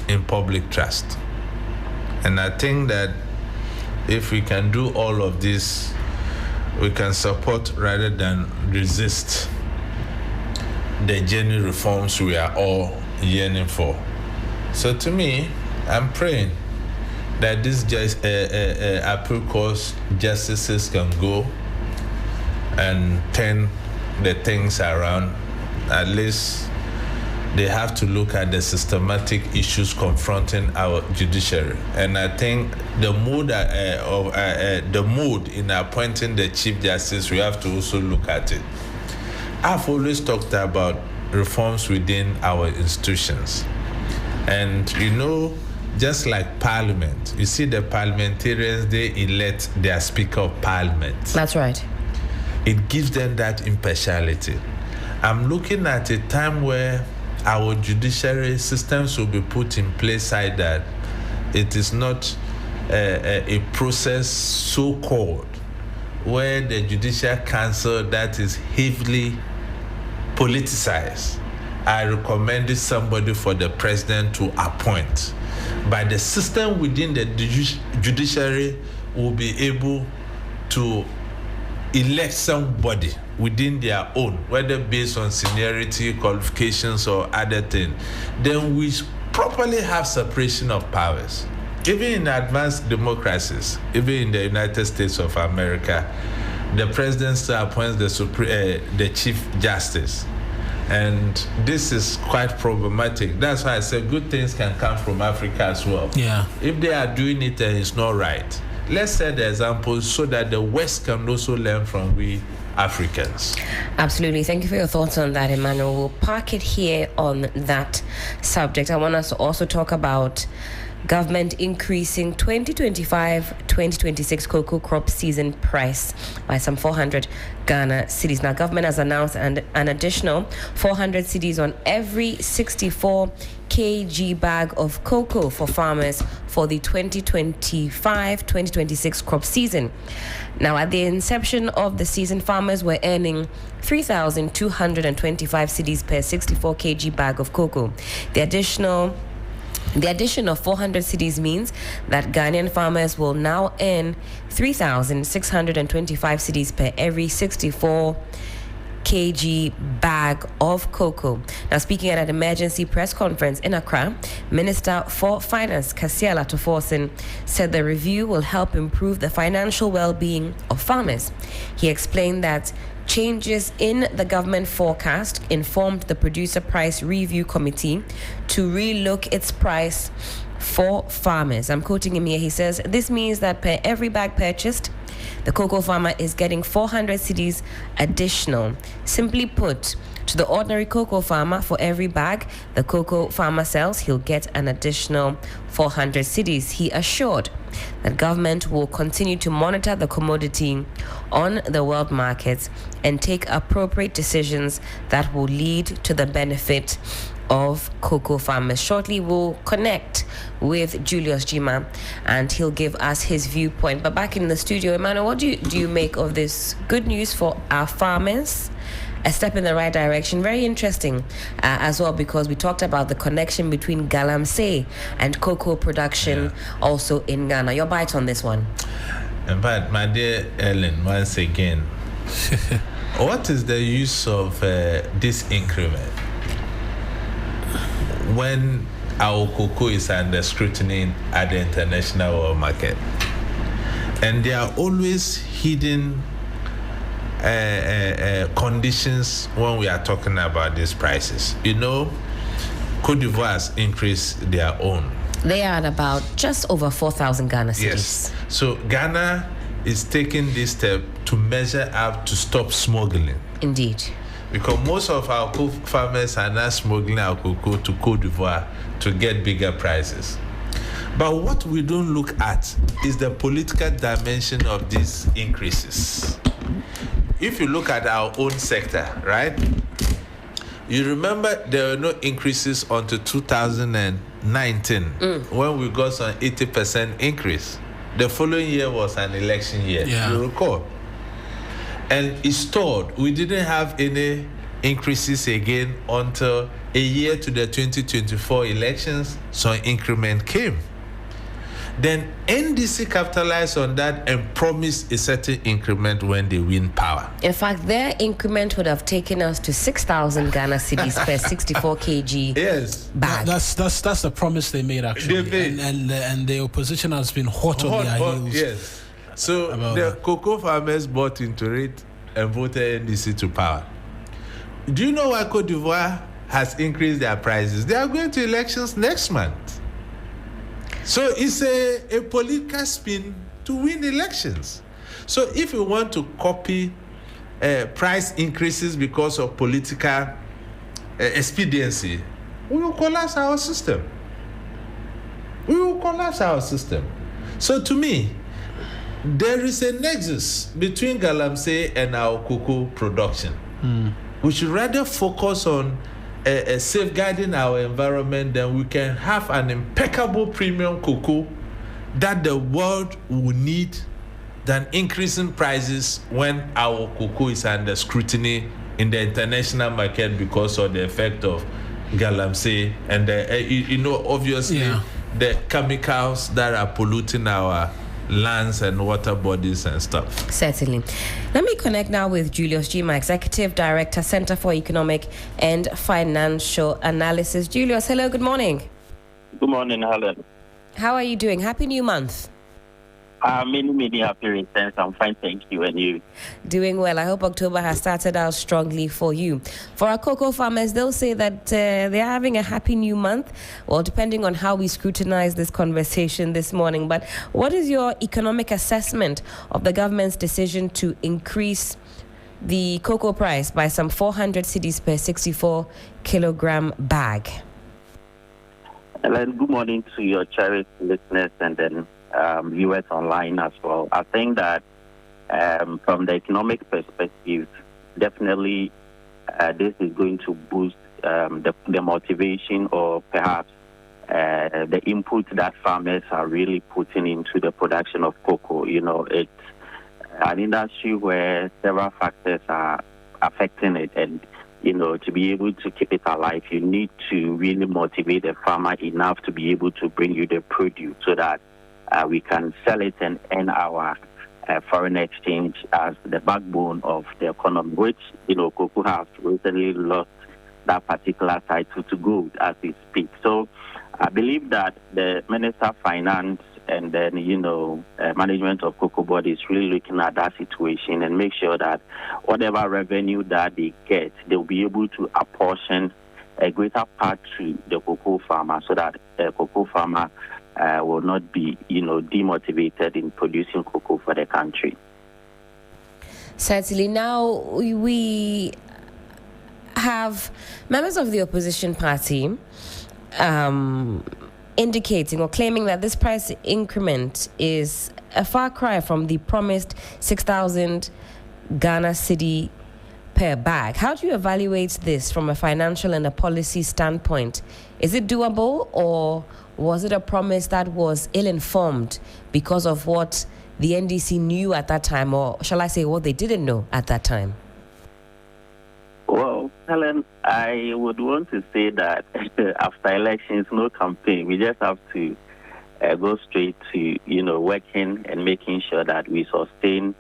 in public trust. And I think that if we can do all of this, we can support rather than resist the genuine reforms we are all yearning for. So to me, I'm praying that these appeal court justices can go and turn the things around. At least they have to look at the systematic issues confronting our judiciary. And I think the mood in appointing the Chief Justice, we have to also look at it. I've always talked about reforms within our institutions. And just like Parliament, you see the parliamentarians, they elect their Speaker of Parliament. That's right. It gives them that impartiality. I'm looking at a time where our judiciary systems will be put in place so that it is not a process so-called where the Judicial Council that is heavily politicized. I recommended somebody for the president to appoint. But the system within the judiciary will be able to elect somebody within their own, whether based on seniority, qualifications, or other things. Then we properly have separation of powers. Even in advanced democracies, even in the United States of America, the president still appoints the Chief Justice. And this is quite problematic. That's why I said good things can come from Africa as well. Yeah. If they are doing it and it's not right, let's set the example so that the West can also learn from we Africans. Absolutely. Thank you for your thoughts on that, Emmanuel. We'll park it here on that subject. I want us to also talk about government increasing 2025-2026 cocoa crop season price by some 400 Ghana cedis. Now, government has announced an additional 400 cedis on every 64 kg bag of cocoa for farmers for the 2025-2026 crop season. Now, at the inception of the season, farmers were earning 3,225 cedis per 64 kg bag of cocoa. The addition of 400 cedis means that Ghanaian farmers will now earn 3,625 cedis per every 64 kg bag of cocoa. Now, speaking at an emergency press conference in Accra, Minister for Finance Kasiela Toforsen said the review will help improve the financial well-being of farmers. He explained that changes in the government forecast informed the Producer Price Review Committee to relook its price for farmers. I'm quoting him here. He says, this means that per every bag purchased, the cocoa farmer is getting 400 cedis additional. Simply put, to the ordinary cocoa farmer, for every bag the cocoa farmer sells, he'll get an additional 400 cedis. He assured that government will continue to monitor the commodity on the world markets and take appropriate decisions that will lead to the benefit of cocoa farmers. Shortly, we'll connect with Julius Jima and he'll give us his viewpoint. But back in the studio, Emmanuel, what do you make of this good news for our farmers? A step in the right direction. Very interesting as well, because we talked about the connection between Galamsey and cocoa production also in Ghana. Your bite on this one? In fact, my dear Ellen, once again, what is the use of this increment when our cocoa is under scrutiny at the international world market? And there are always hidden conditions when we are talking about these prices. Cote d'Ivoire has increased their own. They are at about just over 4,000 Ghana cedis. Yes. So Ghana is taking this step to measure up to stop smuggling. Indeed. Because most of our cocoa farmers are now smuggling our cocoa to Cote d'Ivoire to get bigger prices. But what we don't look at is the political dimension of these increases. if you look at our own sector, right? You remember there were no increases until 2019 when we got an 80% increase. The following year was an election year, you recall. And it stalled. We didn't have any increases again until a year to the 2024 elections, so an increment came. Then NDC capitalized on that and promised a certain increment when they win power. In fact, their increment would have taken us to 6,000 Ghana cedis per 64 kg bag. That's the promise they made, actually. They made. And the opposition has been hot on their heels. Yes. So the cocoa farmers bought into it and voted NDC to power. Do you know why Cote d'Ivoire has increased their prices? They are going to elections next month. So it's a political spin to win elections. So if you want to copy price increases because of political expediency, we will collapse our system. So to me, there is a nexus between Galamsey and our cocoa production. We should rather focus on safeguarding our environment, then we can have an impeccable premium cocoa that the world will need than increasing prices when our cocoa is under scrutiny in the international market because of the effect of Galamsey and obviously the chemicals that are polluting our lands and water bodies and stuff. Certainly. Let me connect now with Julius Jima, Executive Director, Center for Economic and Financial Analysis. Julius, hello, good morning. Good morning, Helen. How are you doing? Happy New Month. Many happy returns. I'm fine, thank you. And you? Doing well. I hope October has started out strongly for you. For our cocoa farmers, they'll say that they're having a happy new month, well, depending on how we scrutinize this conversation this morning. But what is your economic assessment of the government's decision to increase the cocoa price by some 400 cedis per 64 kilogram bag? Helen, good morning to your cherished listeners and then viewers online as well. I think that from the economic perspective, definitely this is going to boost the motivation or perhaps the input that farmers are really putting into the production of cocoa. You know, it's an industry where several factors are affecting it, and you know, to be able to keep it alive, you need to really motivate the farmer enough to be able to bring you the produce so that we can sell it and earn our foreign exchange as the backbone of the economy, which, you know, cocoa has recently lost that particular title to gold as we speak. So I believe that the Minister of Finance and then, you know, management of Cocoa Board is really looking at that situation and make sure that whatever revenue that they get, they'll be able to apportion a greater part to the cocoa farmer so that the cocoa farmer will not be, you know, demotivated in producing cocoa for the country. Certainly. Now, we have members of the opposition party indicating or claiming that this price increment is a far cry from the promised 6,000 Ghana cedi per bag. How do you evaluate this from a financial and a policy standpoint? Is it doable, or was it a promise that was ill-informed because of what the NDC knew at that time, or shall I say what they didn't know at that time? Well, Helen, I would want to say that after elections, no campaign. We just have to go straight to, you know, working and making sure that we sustain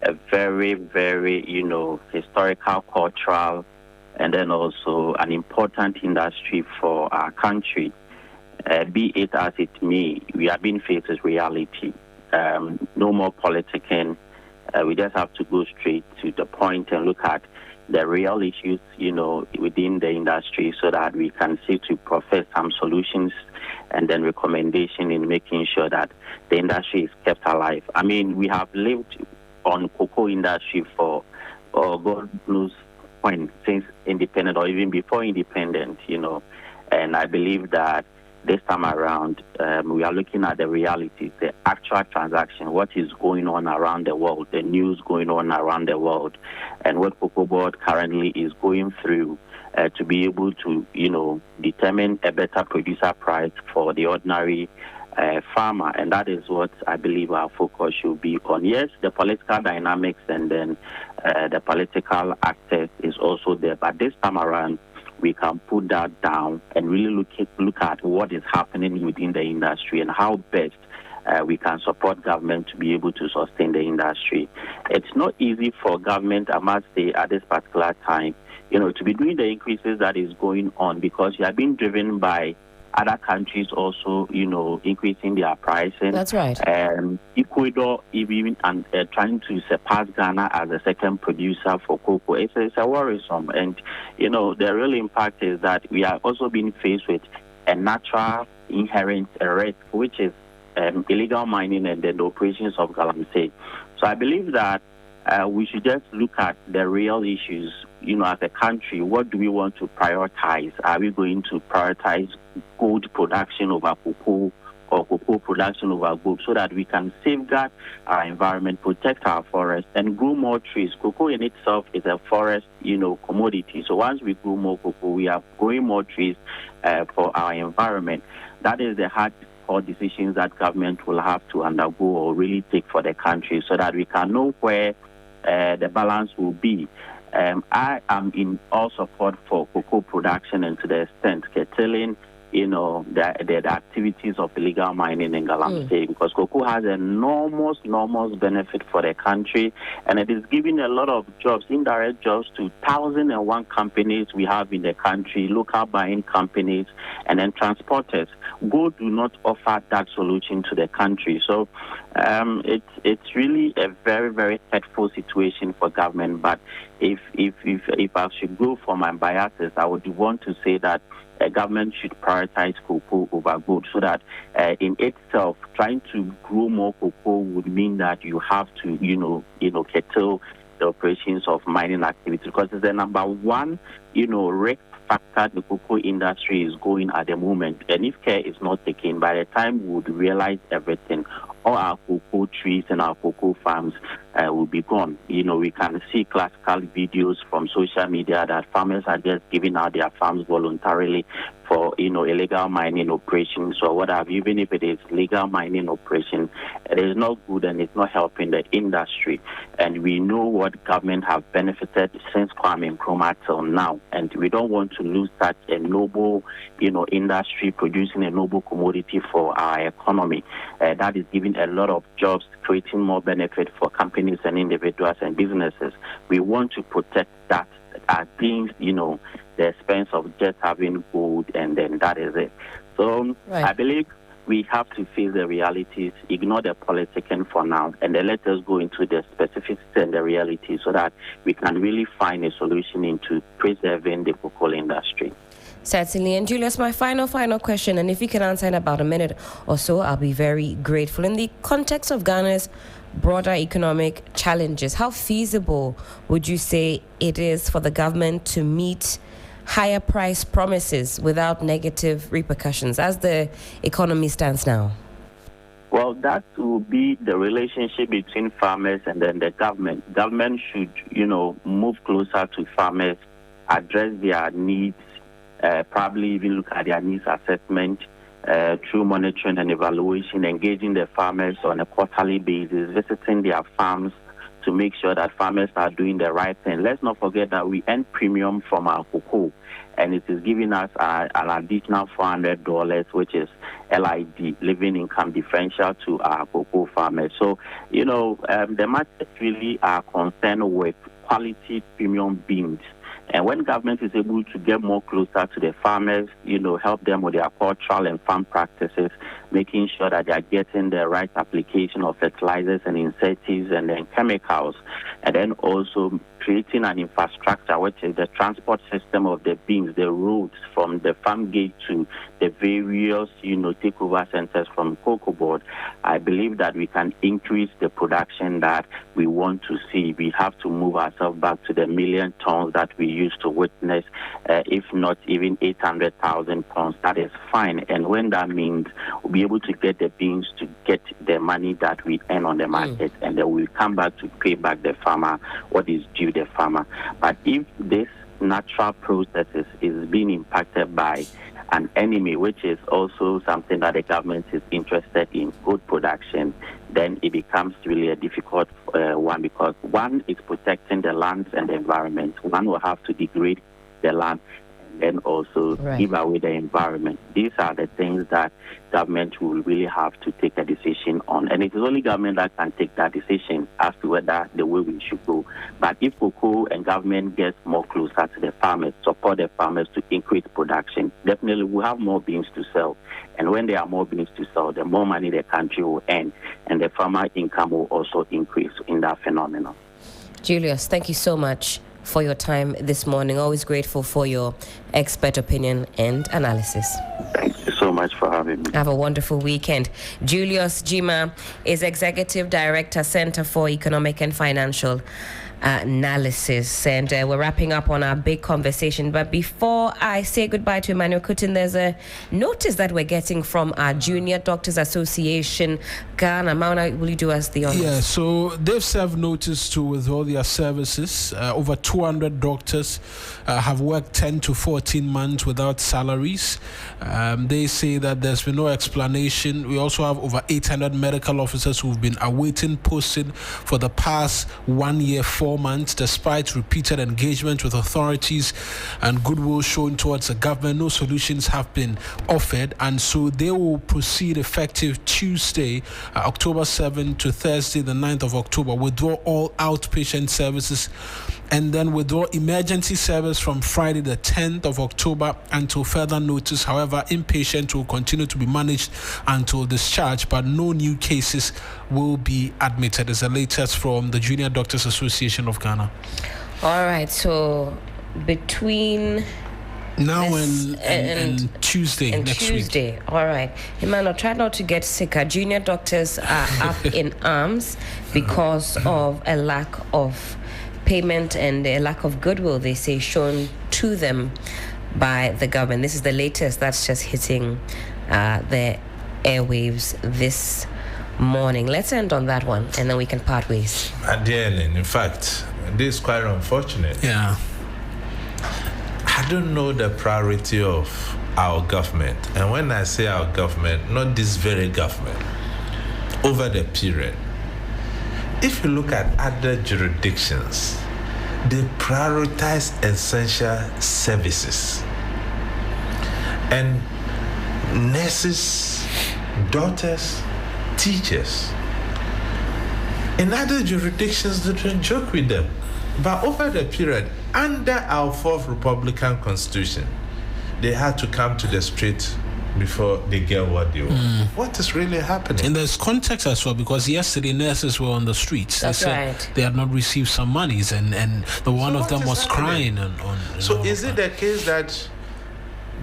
a very, very, you know, historical, cultural, and then also an important industry for our country. Be it as it may, we are being faced with reality. No more politicking. We just have to go straight to the point and look at the real issues, you know, within the industry so that we can see to profess some solutions and then recommendation in making sure that the industry is kept alive. I mean, we have lived on cocoa industry for God knows when, since independent or even before independent, you know, and I believe that this time around, we are looking at the realities, the actual transaction, what is going on around the world, the news going on around the world, and what Cocoa Board currently is going through to be able to, determine a better producer price for the ordinary farmer. And that is what I believe our focus should be on. Yes, the political dynamics and then the political access is also there, but this time around, we can put that down and really look at what is happening within the industry and how best we can support government to be able to sustain the industry. It's not easy for government, I must say, at this particular time, to be doing the increases that is going on, because you are being driven by other countries also, increasing their pricing. That's right. Ecuador even trying to surpass Ghana as the second producer for cocoa. It's a worrisome. And, the real impact is that we are also being faced with a natural inherent risk, which is illegal mining and then the operations of Galamsey. So I believe that we should just look at the real issues, as a country. What do we want to prioritize? Are we going to prioritize gold production over cocoa, or cocoa production over gold, so that we can safeguard our environment, protect our forest, and grow more trees? Cocoa in itself is a forest, commodity. So once we grow more cocoa, we are growing more trees for our environment. That is the hard decisions that government will have to undergo or really take for the country, so that we can know where the balance will be. I am in all support for cocoa production, and to the extent curtailing, the activities of illegal mining in Galamsey, because cocoa has enormous benefit for the country, and it is giving a lot of jobs, indirect jobs, to 1,001 companies we have in the country, local buying companies, and then transporters. Gold do not offer that solution to the country. So it's really a very, very hurtful situation for government. But if I should go for my biases, I would want to say that government should prioritize cocoa over gold, so that in itself, trying to grow more cocoa would mean that you have to, curtail the operations of mining activity, because it's the number one, risk factor the cocoa industry is going at the moment. And if care is not taken, by the time we would realize everything, all our cocoa trees and our cocoa farms will be gone. We can see classical videos from social media that farmers are just giving out their farms voluntarily for, illegal mining operations or what have you. Even if it is legal mining operation, it is not good and it's not helping the industry. And we know what government have benefited since Kwame Nkrumah till now. And we don't want to lose such a noble, industry producing a noble commodity for our economy. That is giving a lot of jobs, creating more benefit for companies and individuals and businesses. We want to protect that against, the expense of just having gold, and then that is it. So right. I believe we have to face the realities, ignore the politicking for now, and then let us go into the specifics and the realities, so that we can really find a solution into preserving the cocoa industry. Certainly. And Julius, my final question, and if you can answer in about a minute or so, I'll be very grateful. In the context of Ghana's broader economic challenges, how feasible would you say it is for the government to meet higher price promises without negative repercussions as the economy stands now? Well, that will be the relationship between farmers and then the government. Government should, move closer to farmers, address their needs, probably even look at their needs assessment through monitoring and evaluation, engaging the farmers on a quarterly basis, visiting their farms to make sure that farmers are doing the right thing. Let's not forget that we earn premium from our cocoa, and it is giving us an additional $400, which is LID, living income differential, to our cocoa farmers. So, the market really are concerned with quality premium beans. And when government is able to get more closer to the farmers, help them with their cultural and farm practices, making sure that they are getting the right application of fertilizers and insecticides and then chemicals, and then also creating an infrastructure, which is the transport system of the beans, the roads from the farm gate to the various, takeover centers from cocoa board, I believe that we can increase the production that we want to see. We have to move ourselves back to the million tons that we used to witness, if not even 800,000 tons. That is fine. And when that means we'll be able to get the beans to get the money that we earn on the market, and then we'll come back to pay back the farmer what is due the farmer. But if this natural processes is being impacted by an enemy, which is also something that the government is interested in, good production, then it becomes really a difficult one, because one is protecting the lands and the environment. One will have to degrade the land and also give away the environment. These are the things that government will really have to take a decision on. And it is only government that can take that decision as to whether the way we should go. But if cocoa and government gets more closer to the farmers, support the farmers to increase production, definitely we'll have more beans to sell. And when there are more beans to sell, the more money the country will earn, and the farmer income will also increase in that phenomenon. Julius, thank you so much for your time this morning. Always grateful for your expert opinion and analysis. Thank you so much for having me. Have a wonderful weekend. Julius Jima is Executive Director, Center for Economic and Financial Analysis. And we're wrapping up on our big conversation. But before I say goodbye to Emmanuel Kutin, there's a notice that we're getting from our Junior Doctors Association, Ghana. Mauna, will you do us the honors? Yeah, so they've served notice to withdraw their services. Over 200 doctors have worked 10 to 14 months without salaries. They say that there's been no explanation. We also have over 800 medical officers who've been awaiting posting for the past 1 year, 4 months, despite repeated engagement with authorities and goodwill shown towards the government. No solutions have been offered, and so they will proceed effective Tuesday, October 7th to Thursday, the 9th of October, withdraw all outpatient services, and then withdraw emergency service from Friday the 10th of October until further notice. However, inpatient will continue to be managed until discharge, but no new cases will be admitted. Is the latest from the Junior Doctors Association of Ghana. All right, so between now and Tuesday next week. All right. Emmanuel, try not to get sicker. Junior doctors are up in arms because of a lack of payment and a lack of goodwill, they say, shown to them by the government. This is the latest that's just hitting the airwaves this morning. Let's end on that one, and then we can part ways. In fact, this is quite unfortunate. Yeah. I don't know the priority of our government. And when I say our government, not this very government, over the period. If you look at other jurisdictions, they prioritize essential services. And nurses, doctors, teachers. In other jurisdictions, they don't joke with them. But over the period, under our fourth Republican Constitution, they had to come to the street before they get what they want. What is really happening? And there's context as well, because yesterday nurses were on the streets. That's they said right. They had not received some monies, and the one of them was crying. So is it the case that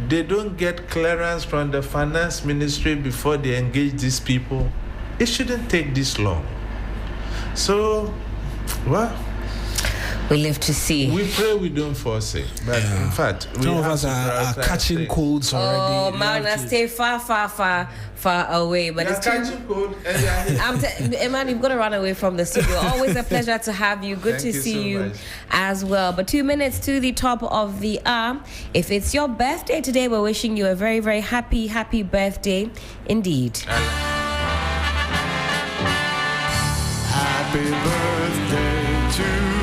they don't get clearance from the finance ministry before they engage these people? It shouldn't take this long. So, well, we live to see. We pray we don't force it. But in fact, some of us are catching colds already. Oh, man, stay far away. But it's catching cold. Eman, you've got to run away from the studio. Always a pleasure to have you. Good to see you as well. But 2 minutes to the top of the hour. If it's your birthday today, we're wishing you a very, very happy birthday indeed. Happy birthday to you.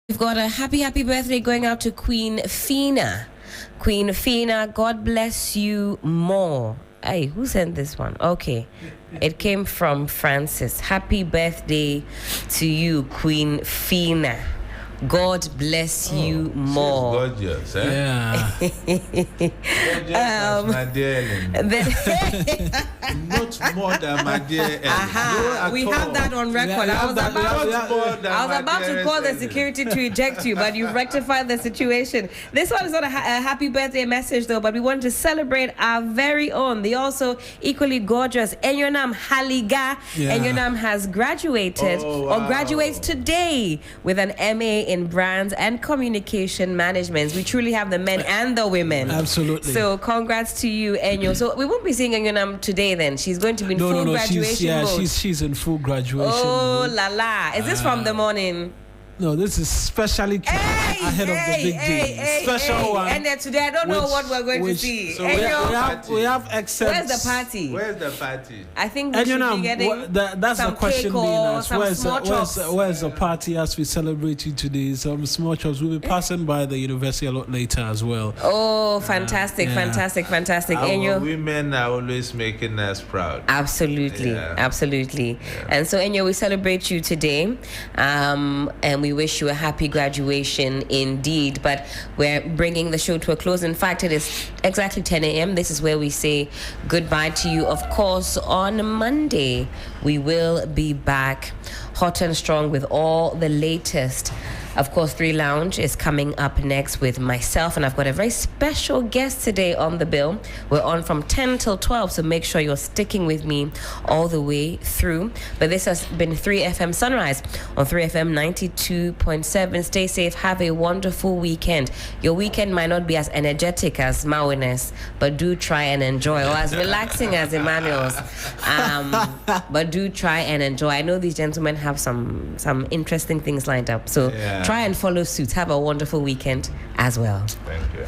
We've got a happy birthday going out to Queen Fina. Queen Fina, God bless you more. Hey, who sent this one? Okay. It came from Francis. Happy birthday to you, Queen Fina. God bless you more. She's gorgeous, eh? Yeah. Gorgeous, my dear Ellen. Not more than my dear Ellen. We have that on record. I was about to call the security to eject you, but you rectified the situation. This one is not a happy birthday message, though, but we want to celebrate our very own, the also equally gorgeous Enyonam Haliga. Yeah. Enyonam has graduated or graduates today with an MA in brands and communication management. We truly have the men and the women. Absolutely. So congrats to you, Enyo. So we won't be seeing Enyonam today then. She's going to be in full graduation mode. She's in full graduation mode. mode. La la. Is this from the morning? No, this is specially ahead of the big day. Special one. And then today I don't know what we're going to see. So we have excerpts. Where's the party? Where's the party? I think we should be getting that's some the question cake being or asked. some Where's the party as we celebrate you today? Some small chops. We'll be passing by the university a lot later as well. Oh, fantastic. Our Enyo, women are always making us proud. Absolutely. Yeah. And so, Enyo, we celebrate you today, and we wish you a happy graduation indeed. But we're bringing the show to a close. In fact, it is exactly 10 a.m. This is where we say goodbye to you. Of course, on Monday, we will be back hot and strong with all the latest. Of course, 3 Lounge is coming up next with myself, and I've got a very special guest today on the bill. We're on from 10 till 12, so make sure you're sticking with me all the way through. But this has been 3FM Sunrise on 3FM 92.7. Stay safe. Have a wonderful weekend. Your weekend might not be as energetic as Mawuena's, but do try and enjoy, or as relaxing as Emmanuel's. But do try and enjoy. I know these gentlemen have some interesting things lined up, so try and follow suit. Have a wonderful weekend as well. Thank you.